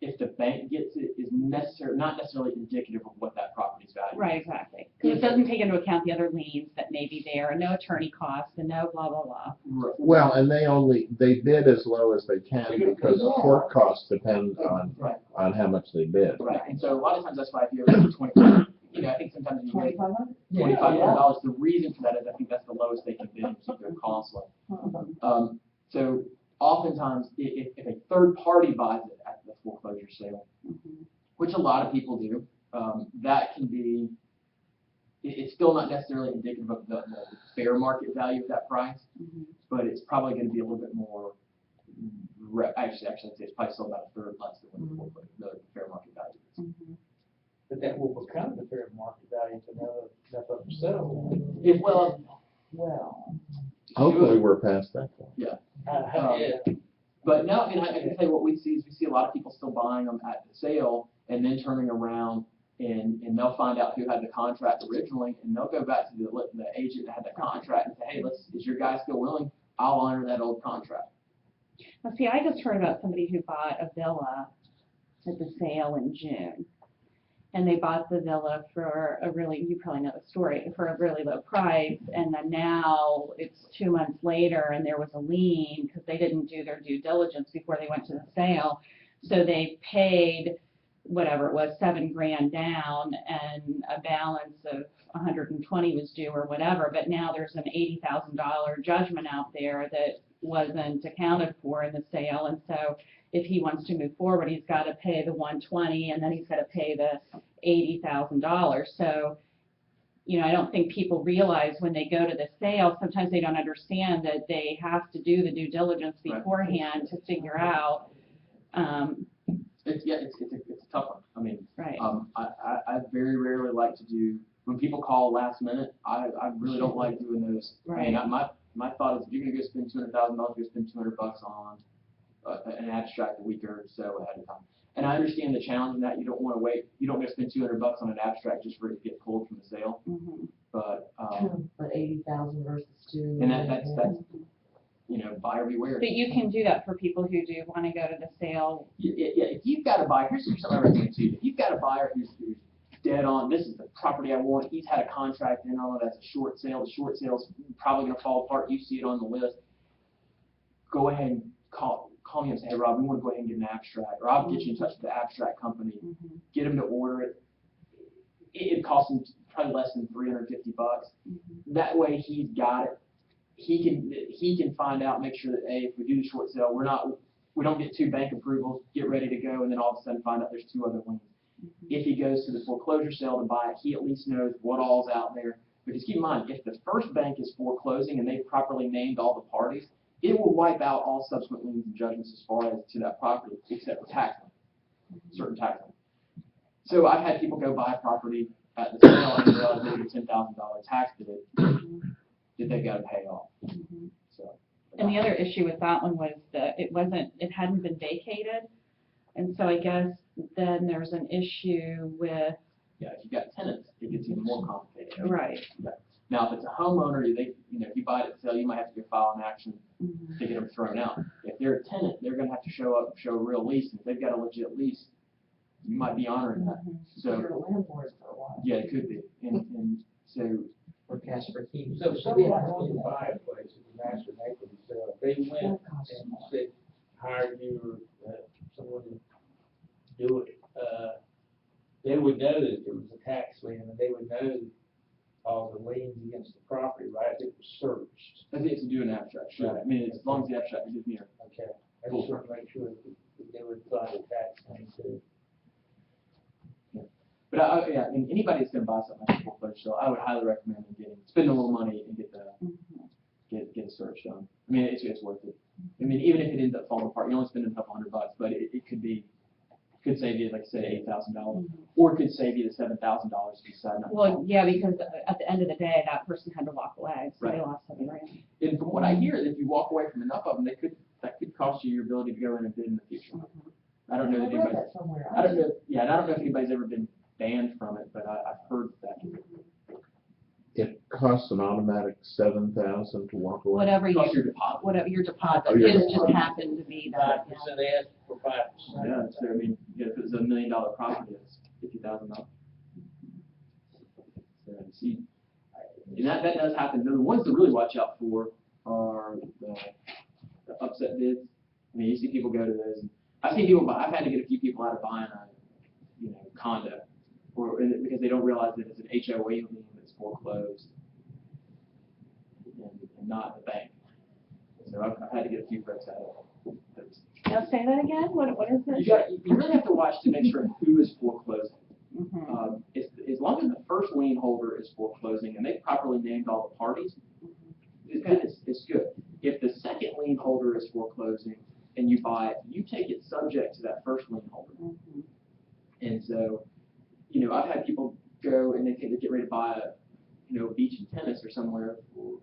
if the bank gets it is not necessarily indicative of what that property's value is. Right, exactly. Because it doesn't take into account the other liens that may be there, and no attorney costs, and no blah, blah, blah. Right. Well, and they bid as low as they can because the court costs depend on how much they bid. Right, and so a lot of times that's why if you ever do 25, I think sometimes you get $2,500. The reason for that is I think that's the lowest they can bid to keep their costs low. So oftentimes, if a third party buys it at the foreclosure sale, which a lot of people do, that can be, it's still not necessarily indicative of the fair market value of that price, but it's probably going to be a little bit more, actually I'd say it's probably still about a third less than what the fair market value is. But that will become the fair market value to another step up or so. Well, Hopefully we're past that point. Yeah. Yeah. But no, I can tell you what we see a lot of people still buying them at the sale and then turning around and they'll find out who had the contract originally, and they'll go back to the agent that had the contract and say, hey, is your guy still willing? I'll honor that old contract. Now, see, I just heard about somebody who bought a villa at the sale in June. And they bought the villa for you probably know the story, for a really low price. And then now it's 2 months later and there was a lien because they didn't do their due diligence before they went to the sale. So they paid whatever it was, $7,000 down, and a balance of 120 was due or whatever. But now there's an $80,000 judgment out there that wasn't accounted for in the sale. And so if he wants to move forward, he's got to pay the 120, and then he's got to pay the $80,000. So, I don't think people realize when they go to the sale, sometimes they don't understand that they have to do the due diligence beforehand to figure out. It's a tough one. I mean, right. I very rarely like to do, when people call last minute, I really don't like doing those. Right. I mean, my thought is if you're going to go spend $200,000, go spend $200 on an abstract a week or so ahead of time. And I understand the challenge in that you don't want to wait, you don't want to spend $200 on an abstract just for it to get pulled from the sale, but, But 80,000 versus 2. and that's, buyer beware. But you can do that for people who do want to go to the sale. Yeah, if you've got a buyer, here's something I recommend too. If you've got a buyer who's dead on, this is the property I want, he's had a contract in on it, that's a short sale, the short sale's probably gonna fall apart, you see it on the list, go ahead and call me and say, hey Rob, we wanna go ahead and get an abstract, or I'll get you in touch with the abstract company, get them to order it. It costs him probably less than $350. That way he's got it. He can find out, make sure that, hey, if we do the short sale, we don't get 2 bank approvals, get ready to go, and then all of a sudden find out there's 2 other liens. If he goes to the foreclosure sale to buy it, he at least knows what all's out there. Because keep in mind, if the first bank is foreclosing and they've properly named all the parties, it will wipe out all subsequent liens and judgments as far as to that property, except for tax lien, certain tax lien. So I've had people go buy a property at the sale and realize there's a $10,000 tax that they've got to pay off. So. And the other issue with that one was that it hadn't been vacated. And so I guess then there's an issue with. Yeah, if you've got tenants, it gets even more complicated. Right. Yeah. Now, if it's a homeowner, if you buy it at sale, you might have to go file an action to get them thrown out. If they're a tenant, they're going to have to show a real lease. And if they've got a legit lease, you might be honoring that. So, You're a landlord for a while. yeah, it could be. And so, Or cash for keys. So someone wants to buy a place at the master equity sale, they went That costs and more. said, hired you or someone to do it, they would know that there was a tax lien, and they would know all the liens against the property, right, if it was searched. I think to do an abstract, sure. I mean, as long as the abstract gives me Okay, I just want to make sure that they would find a tax lien too. But yeah, I mean, anybody that's going to buy something at a foreclosure sale, I would highly recommend them spending a little money and get a search done. I mean, it's worth it. I mean, even if it ends up falling apart, you only spend a couple $100, but it could save you, like I said, $8,000, or it could save you the $7,000 if you decide not to. Well, yeah, because at the end of the day, that person had to walk away, so they Right. lost $7,000. And from what I hear, if you walk away from enough of them, that could cost you your ability to go in and bid in the future. I don't know I that read anybody. that somewhere. I don't know. Yeah, and I don't know if anybody's ever been banned from it, but I've heard that. It costs an automatic $7,000 to walk away. Whatever Plus your your, deposit. whatever your deposit, Oh, your his just deposit. happened to be that, 5%, they asked for 5%. Yeah, so I mean, if it was $1 million property, it's $50,000. So see, and that does happen. The ones to really watch out for are the upset bids. I mean, you see people go to those. And I've seen people buy. I've had to get a few people out of buying a condo, because they don't realize that it's an HOA lien that's foreclosed, and not the bank. So I've had to get a few folks out of it. Now say that again, what is it? You really have to watch to make sure who is foreclosing. Mhm. As long as the first lien holder is foreclosing and they've properly named all the parties, it's good. If the second lien holder is foreclosing and you buy it, you take it subject to that first lien holder. And so, I've had people go and they think they get ready to buy a beach and tennis or somewhere for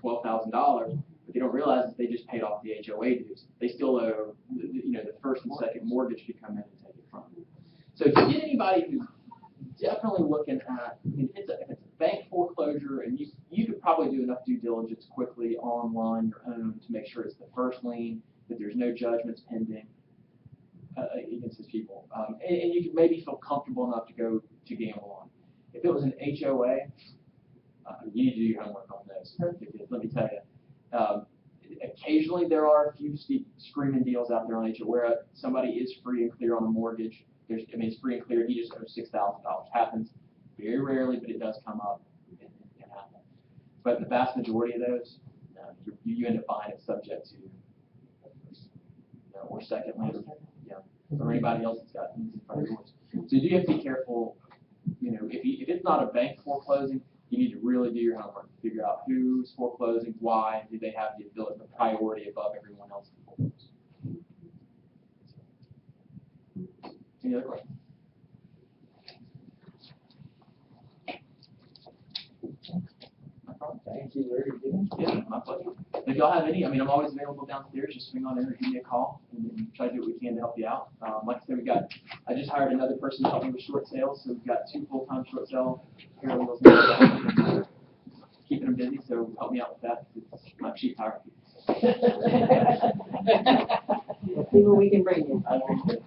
$12,000, but they don't realize that they just paid off the HOA dues. They still owe, the first and second mortgage to come in and take it from them. So if you get anybody who's definitely looking at, if it's a bank foreclosure, and you could probably do enough due diligence quickly online your own to make sure it's the first lien, that there's no judgments pending against these people, and you can maybe feel comfortable enough to go to gamble on. If it was an HOA, you need to do your homework on this. Because let me tell you, occasionally there are a few screaming deals out there on HOA where somebody is free and clear on a mortgage. It's free and clear. He just owes $6,000. Happens very rarely, but it does come up. It can happen. But the vast majority of those, you end up buying it subject to, or second lien, or anybody else that's got things in front of yours. So you do have to be careful. If it's not a bank foreclosing, you need to really do your homework, figure out who's foreclosing, why, do they have the ability, the priority above everyone else to foreclose. Any other questions? No problem. Thanks. Thank you very much. Yeah, my pleasure. And if y'all have any, I mean, I'm always available downstairs, just swing on in or give me a call, and then try to do what we can to help you out. Like I said, I just hired another person to help me with short sales, so we've got 2 full-time short sale paralegals now. Keeping them busy, so help me out with that, 'cause it's not cheap hiring. Let's see what we can bring you. I appreciate it.